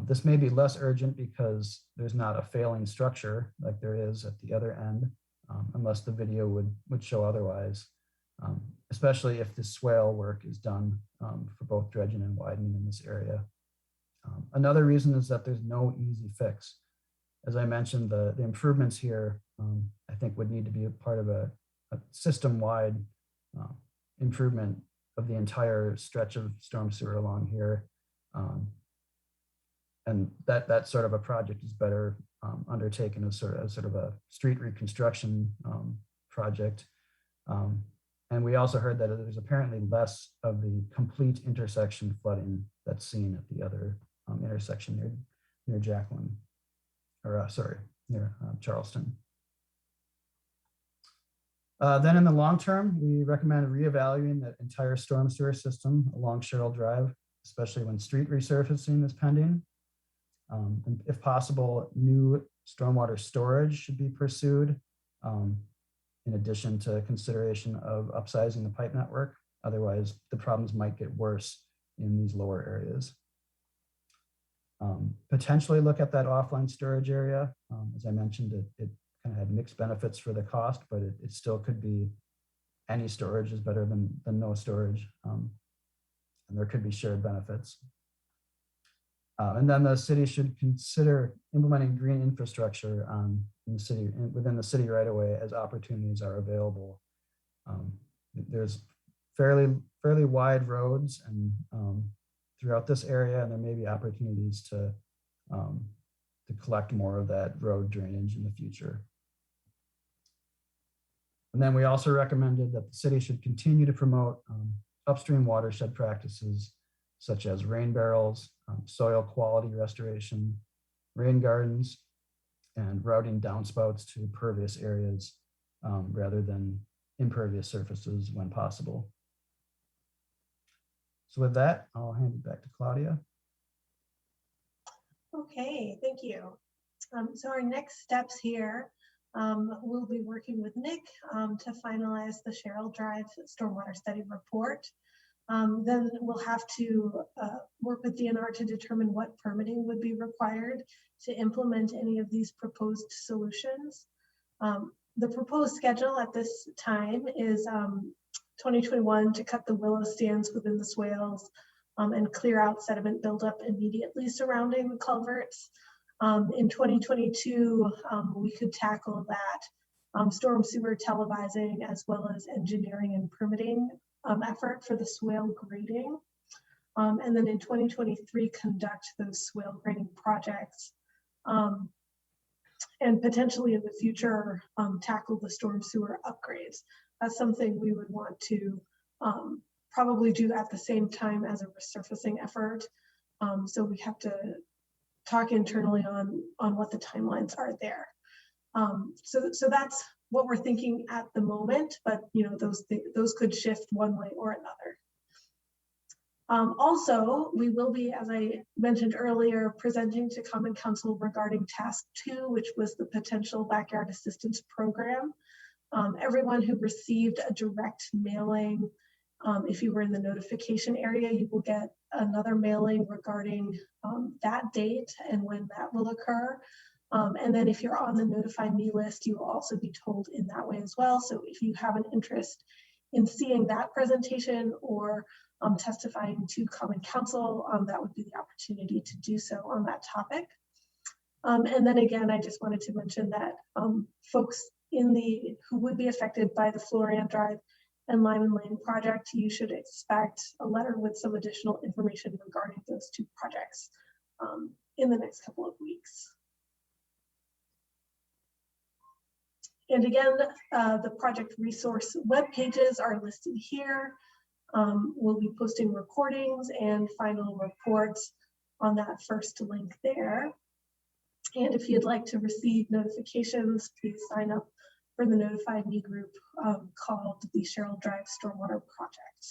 This may be less urgent because there's not a failing structure like there is at the other end, unless the video would show otherwise, especially if the swale work is done for both dredging and widening in this area. Another reason is that there's no easy fix. As I mentioned, the improvements here, I think would need to be a part of a system-wide improvement of the entire stretch of storm sewer along here. And that sort of a project is better undertaken as sort of a street reconstruction project. And we also heard that there's apparently less of the complete intersection flooding that's seen at the other intersection near Jacqueline, or near Charleston. Then in the long term, we recommend reevaluating the entire storm sewer system along Cheryl Drive, especially when street resurfacing is pending. And if possible, new stormwater storage should be pursued, in addition to consideration of upsizing the pipe network. Otherwise, the problems might get worse in these lower areas. Potentially look at that offline storage area. As I mentioned, it kind of had mixed benefits for the cost, but it still could be, any storage is better than no storage. And there could be shared benefits. And then the city should consider implementing green infrastructure in the city, within the city right away as opportunities are available. There's fairly wide roads and throughout this area, and there may be opportunities to collect more of that road drainage in the future. And then we also recommended that the city should continue to promote upstream watershed practices such as rain barrels, soil quality restoration, rain gardens, and routing downspouts to pervious areas rather than impervious surfaces when possible. So with that, I'll hand it back to Claudia. Okay, thank you. So our next steps here, we'll be working with Nick to finalize the Cheryl Drive Stormwater Study Report. Then we'll have to work with DNR to determine what permitting would be required to implement any of these proposed solutions. The proposed schedule at this time is 2021 to cut the willow stands within the swales and clear out sediment buildup immediately surrounding the culverts. In 2022, we could tackle that storm sewer televising as well as engineering and permitting effort for the swale grading. And then in 2023, conduct those swale grading projects. And potentially in the future, tackle the storm sewer upgrades. That's something we would want to probably do at the same time as a resurfacing effort. So we have to talk internally on what the timelines are there. So that's what we're thinking at the moment, but those could shift one way or another. Also, we will be, as I mentioned earlier, presenting to Common Council regarding Task 2, which was the potential backyard assistance program. Everyone who received a direct mailing, if you were in the notification area, you will get another mailing regarding that date and when that will occur. And then if you're on the Notify Me list, you will also be told in that way as well. So if you have an interest in seeing that presentation or testifying to Common Council, that would be the opportunity to do so on that topic. And then again, I just wanted to mention that folks who would be affected by the Florian Drive and Lyman Lane project, you should expect a letter with some additional information regarding those two projects in the next couple of weeks. And again, the project resource web pages are listed here. We'll be posting recordings and final reports on that first link there. And if you'd like to receive notifications, please sign up for the Notify Me group called the Cheryl Drive Stormwater Project.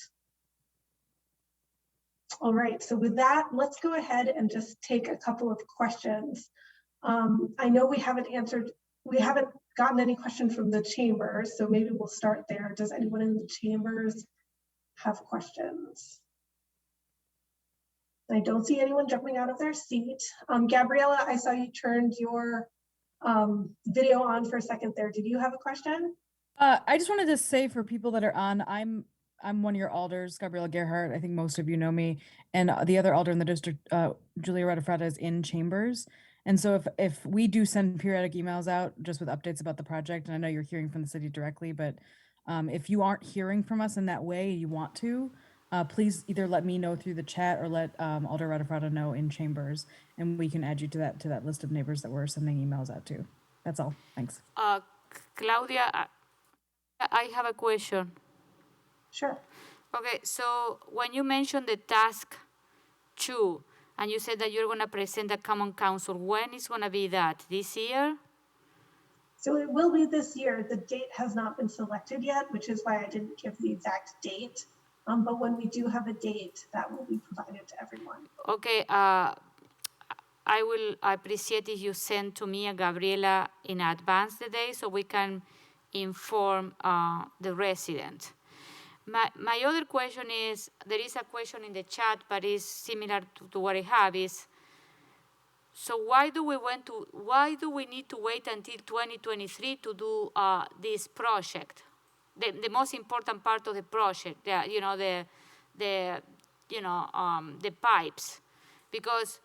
All right, so with that, let's go ahead and just take a couple of questions. I know we haven't gotten any questions from the chambers, so maybe we'll start there. Does anyone in the chambers have questions? I don't see anyone jumping out of their seat. Gabriella, I saw you turned your video on for a second there. Did you have a question? I just wanted to say for people that are on, I'm one of your alders, Gabriella Gerhardt. I think most of you know me, and the other alder in the district, Julia Retrofit, is in chambers. And so if we do send periodic emails out just with updates about the project, and I know you're hearing from the city directly, but if you aren't hearing from us in that way, you want to, please either let me know through the chat or let Alder Retrofit know in chambers, and we can add you to that list of neighbors that we're sending emails out to. That's all. Thanks. Claudia, I have a question. Sure. Okay, so when you mentioned the task 2, and you said that you're going to present a Common Council, when is going to be that? This year? So it will be this year. The date has not been selected yet, which is why I didn't give the exact date. But when we do have a date, that will be provided to everyone. Okay, I will appreciate if you send to me and Gabriela in advance the day so we can inform the resident. My other question is, there is a question in the chat, but it's similar to what I have is, so why do we need to wait until 2023 to do this project? The most important part of the project, the pipes, because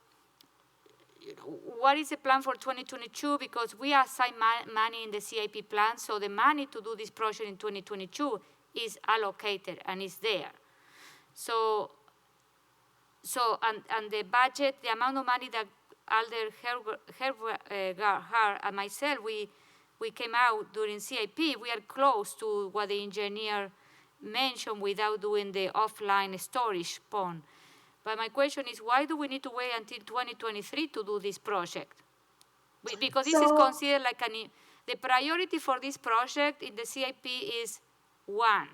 what is the plan for 2022? Because we assign money in the CIP plan, so the money to do this project in 2022 is allocated and is there. So the budget, the amount of money that Alder Gerhard and myself, we came out during CIP, we are close to what the engineer mentioned without doing the offline storage pond. But my question is, why do we need to wait until 2023 to do this project? Because this is considered like the priority for this project in the CIP is 1.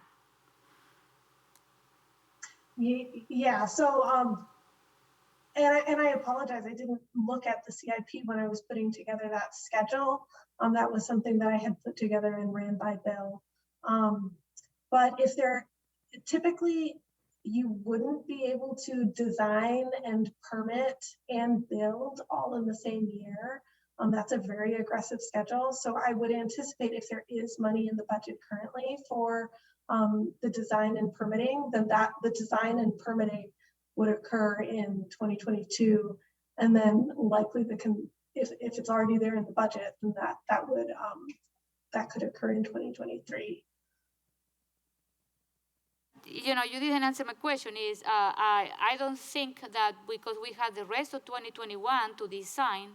Yeah, so, and I apologize, I didn't look at the CIP when I was putting together that schedule. That was something that I had put together and ran by Bill. But if typically you wouldn't be able to design and permit and build all in the same year. That's a very aggressive schedule. So I would anticipate if there is money in the budget currently for the design and permitting, then the design and permitting would occur in 2022. And then likely if it's already there in the budget, then that could occur in 2023. You didn't answer my question is, I don't think that because we have the rest of 2021 to design,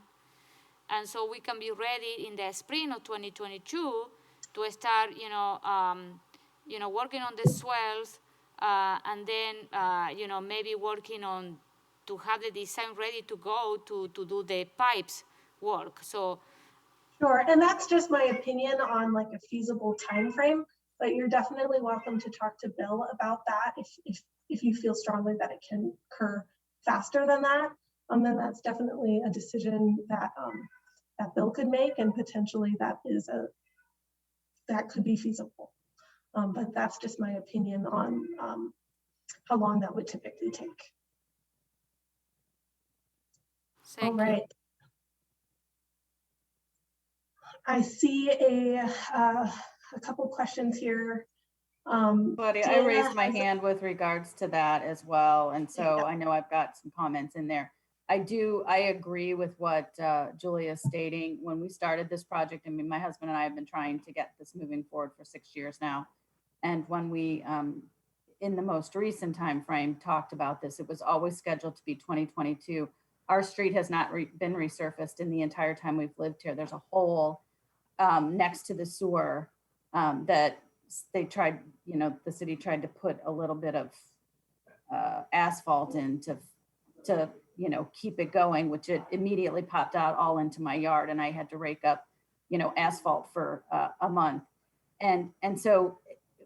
and so we can be ready in the spring of 2022 to start, working on the swells, and then, maybe working on to have the design ready to go to do the pipes work. So. Sure, and that's just my opinion on like a feasible time frame. But you're definitely welcome to talk to Bill about that if you feel strongly that it can occur faster than that. Then that's definitely a decision that Bill could make, and potentially that could be feasible. But that's just my opinion on how long that would typically take. All right. I see a couple questions here. Claudia, I raised my hand with regards to that as well. And so I know I've got some comments in there. I agree with what Julia is stating. When we started this project, I mean, my husband and I have been trying to get this moving forward for 6 years now. And when we, in the most recent time frame, talked about this, it was always scheduled to be 2022. Our street has not been resurfaced in the entire time we've lived here. There's a hole next to the sewer that they tried, the city tried to put a little bit of asphalt in to keep it going, which it immediately popped out all into my yard, and I had to rake up, asphalt for a month. And so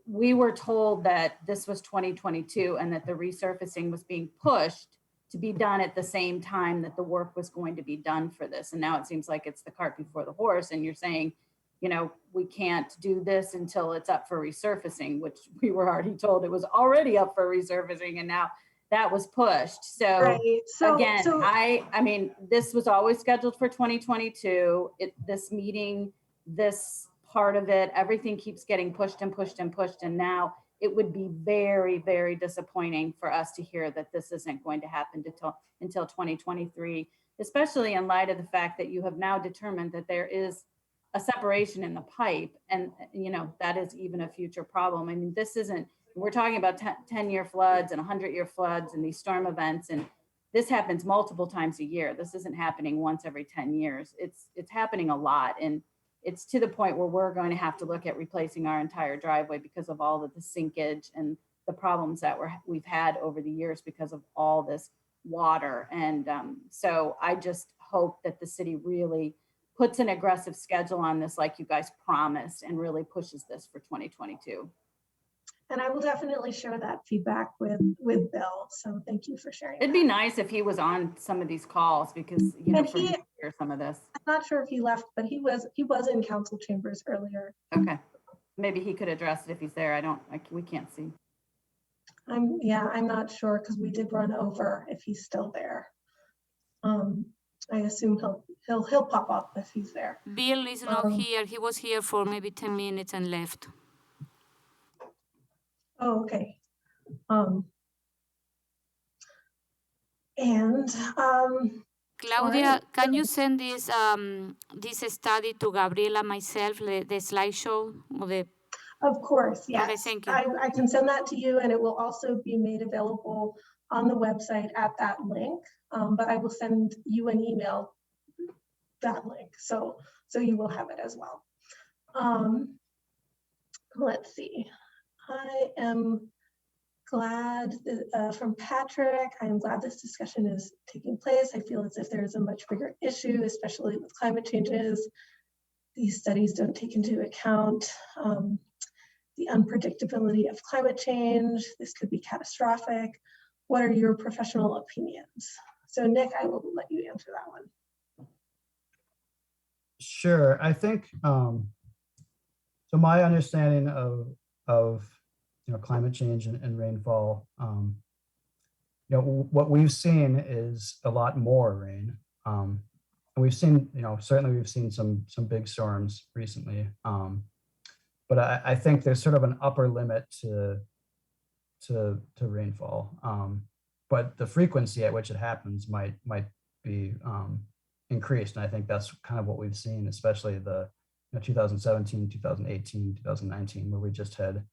we were told that this was 2022 and that the resurfacing was being pushed to be done at the same time that the work was going to be done for this. And now it seems like it's the cart before the horse, and you're saying, we can't do this until it's up for resurfacing, which we were already told it was already up for resurfacing, and now that was pushed. So, right. Again, I mean, this was always scheduled for 2022. This meeting, this part of it, everything keeps getting pushed and pushed and pushed. And now it would be very, very disappointing for us to hear that this isn't going to happen until 2023, especially in light of the fact that you have now determined that there is a separation in the pipe, and that is even a future problem. I mean, we're talking about 10-year floods and 100-year floods and these storm events, and this happens multiple times a year. This isn't happening once every 10 years. It's happening a lot, and it's to the point where we're going to have to look at replacing our entire driveway because of all of the sinkage and the problems that we've had over the years because of all this water. And so I just hope that the city really puts an aggressive schedule on this like you guys promised and really pushes this for 2022. And I will definitely share that feedback with Bill. So thank you for sharing. It'd be nice if he was on some of these calls because, you know, And for me to hear some of this. I'm not sure if he left, but he was in council chambers earlier. Okay. Maybe he could address it if he's there. We can't see. I'm not sure because we did run over if he's still there. I assume he'll pop up if he's there. Bill is not here. He was here for maybe 10 minutes and left. Oh, okay. Claudia, right. can you send this study to Gabriela, myself, the slideshow? Of course, yes. Okay, thank you. I can send that to you, and it will also be made available on the website at that link. But I will send you an email that link, so you will have it as well. Let's see. I am glad from Patrick. I am glad this discussion is taking place. I feel as if there is a much bigger issue, especially with climate changes. These studies don't take into account the unpredictability of climate change. This could be catastrophic. What are your professional opinions? So Nick, I will let you answer that one. Sure. I think, so my understanding of climate change and rainfall, what we've seen is a lot more rain. And we've seen, certainly we've seen some big storms recently. But I think there's sort of an upper limit to rainfall. But the frequency at which it happens might be increased. And I think that's kind of what we've seen, especially the 2017, 2018, 2019, where we just had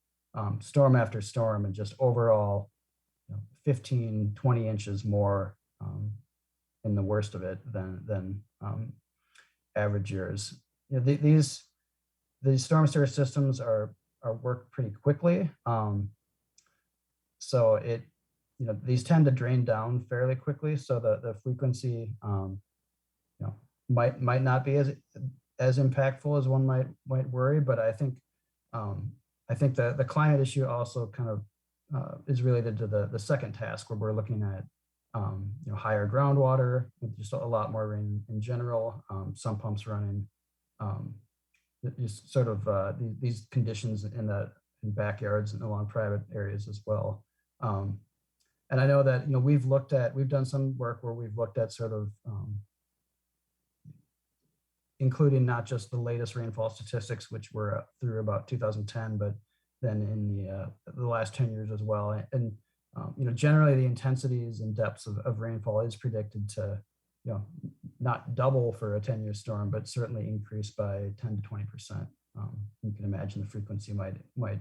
storm after storm and just overall 15, 20 inches more in the worst of it than average years. These storm sewer systems are worked pretty quickly. So these tend to drain down fairly quickly. So the frequency might not be as impactful as one might worry, but I think the climate issue also kind of is related to the second task where we're looking at higher groundwater, with just a lot more rain in general, some pumps running, just sort of these conditions in backyards and along private areas as well. And I know that we've done some work where we've looked at sort of including not just the latest rainfall statistics, which were through about 2010, but then in the last 10 years as well. And generally the intensities and depths of rainfall is predicted to not double for a 10-year storm, but certainly increase by 10 to 20%. You can imagine the frequency might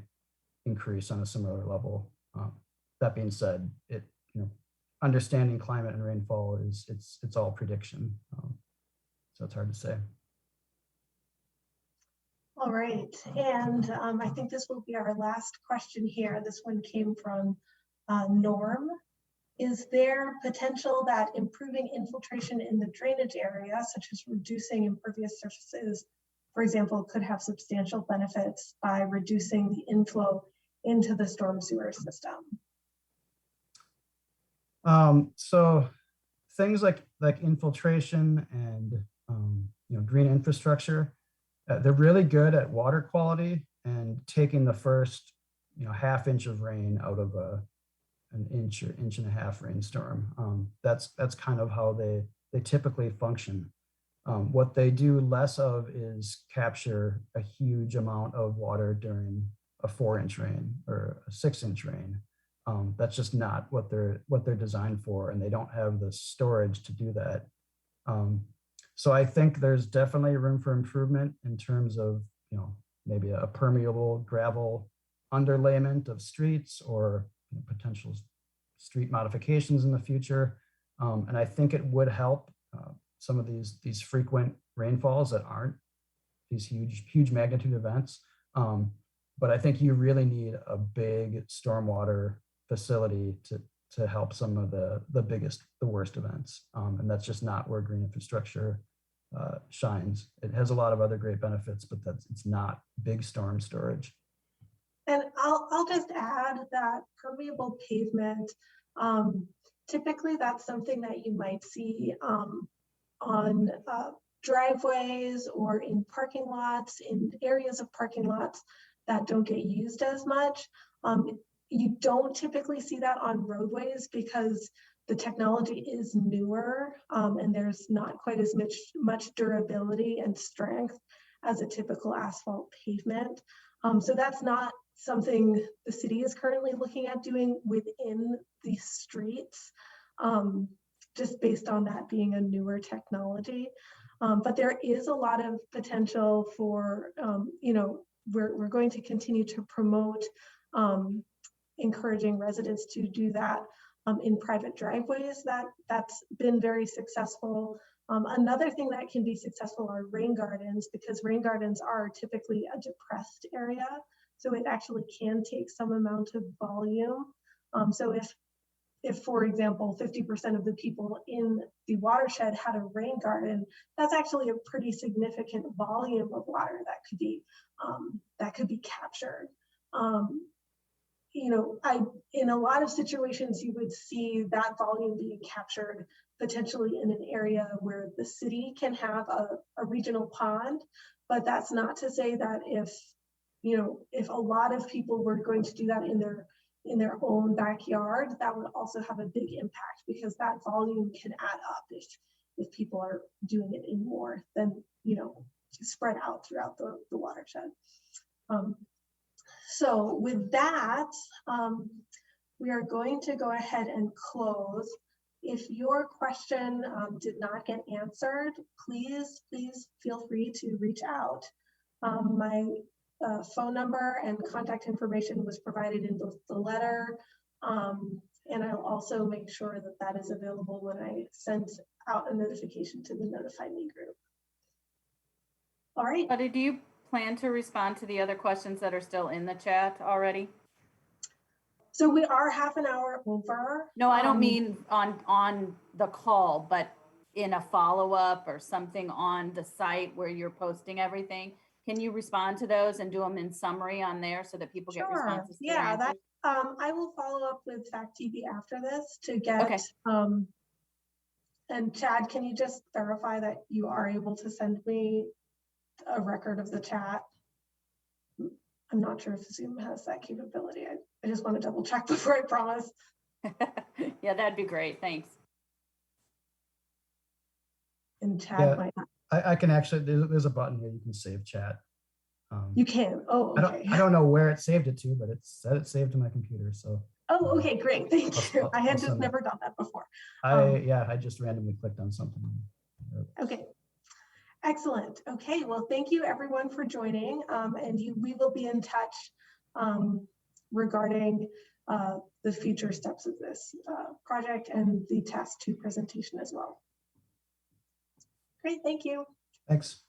increase on a similar level. That being said, understanding climate and rainfall it's all prediction. So it's hard to say. All right, and I think this will be our last question here. This one came from Norm. Is there potential that improving infiltration in the drainage area, such as reducing impervious surfaces, for example, could have substantial benefits by reducing the inflow into the storm sewer system? So things like infiltration and green infrastructure, they're really good at water quality and taking the first half inch of rain out of an inch or inch and a half rainstorm. That's kind of how they typically function. What they do less of is capture a huge amount of water during a 4-inch rain or a 6-inch rain. That's just not what they're designed for, and they don't have the storage to do that. So I think there's definitely room for improvement in terms of maybe a permeable gravel underlayment of streets or potential street modifications in the future. And I think it would help some of these frequent rainfalls that aren't these huge magnitude events. But I think you really need a big stormwater facility to help some of the worst events. And that's just not where green infrastructure shines. It has a lot of other great benefits, but it's not big storm storage. And I'll just add that permeable pavement, typically that's something that you might see on driveways or in parking lots, in areas of parking lots that don't get used as much. You don't typically see that on roadways because the technology is newer and there's not quite as much durability and strength as a typical asphalt pavement. So that's not something the city is currently looking at doing within the streets, just based on that being a newer technology. But there is a lot of potential for, we're going to continue to promote encouraging residents to do that in private driveways. That's been very successful. Another thing that can be successful are rain gardens, because rain gardens are typically a depressed area. So it actually can take some amount of volume. So if, for example, 50% of the people in the watershed had a rain garden, that's actually a pretty significant volume of water that could be captured. In a lot of situations, you would see that volume being captured potentially in an area where the city can have a regional pond, but that's not to say that if a lot of people were going to do that in their own backyard, that would also have a big impact, because that volume can add up if people are doing it in more than spread out throughout the watershed. So with that, we are going to go ahead and close. If your question did not get answered, please feel free to reach out. My phone number and contact information was provided in both the letter, and I'll also make sure that is available when I send out a notification to the Notify Me group. All right. But do you plan to respond to the other questions that are still in the chat already? So we are half an hour over. No, I don't mean on the call, but in a follow-up or something on the site where you're posting everything. Can you respond to those and do them in summary on there so that people get responses? Yeah, that I will follow up with Fact TV after this to get okay. And Chad, can you just verify that you are able to send me a record of the chat? I'm not sure if Zoom has that capability. I just want to double check before I promise. Yeah, that'd be great. Thanks. And Chad might not. I can actually, there's a button here you can save chat. You can. Oh, okay. I don't know where it saved it to, but it said it saved to my computer. So. Oh, okay, great. Thank you. I had just never done that before. I just randomly clicked on something. Okay. Excellent. Okay, well, thank you everyone for joining, and we will be in touch regarding the future steps of this project and the task 2 presentation as well. Great, thank you. Thanks.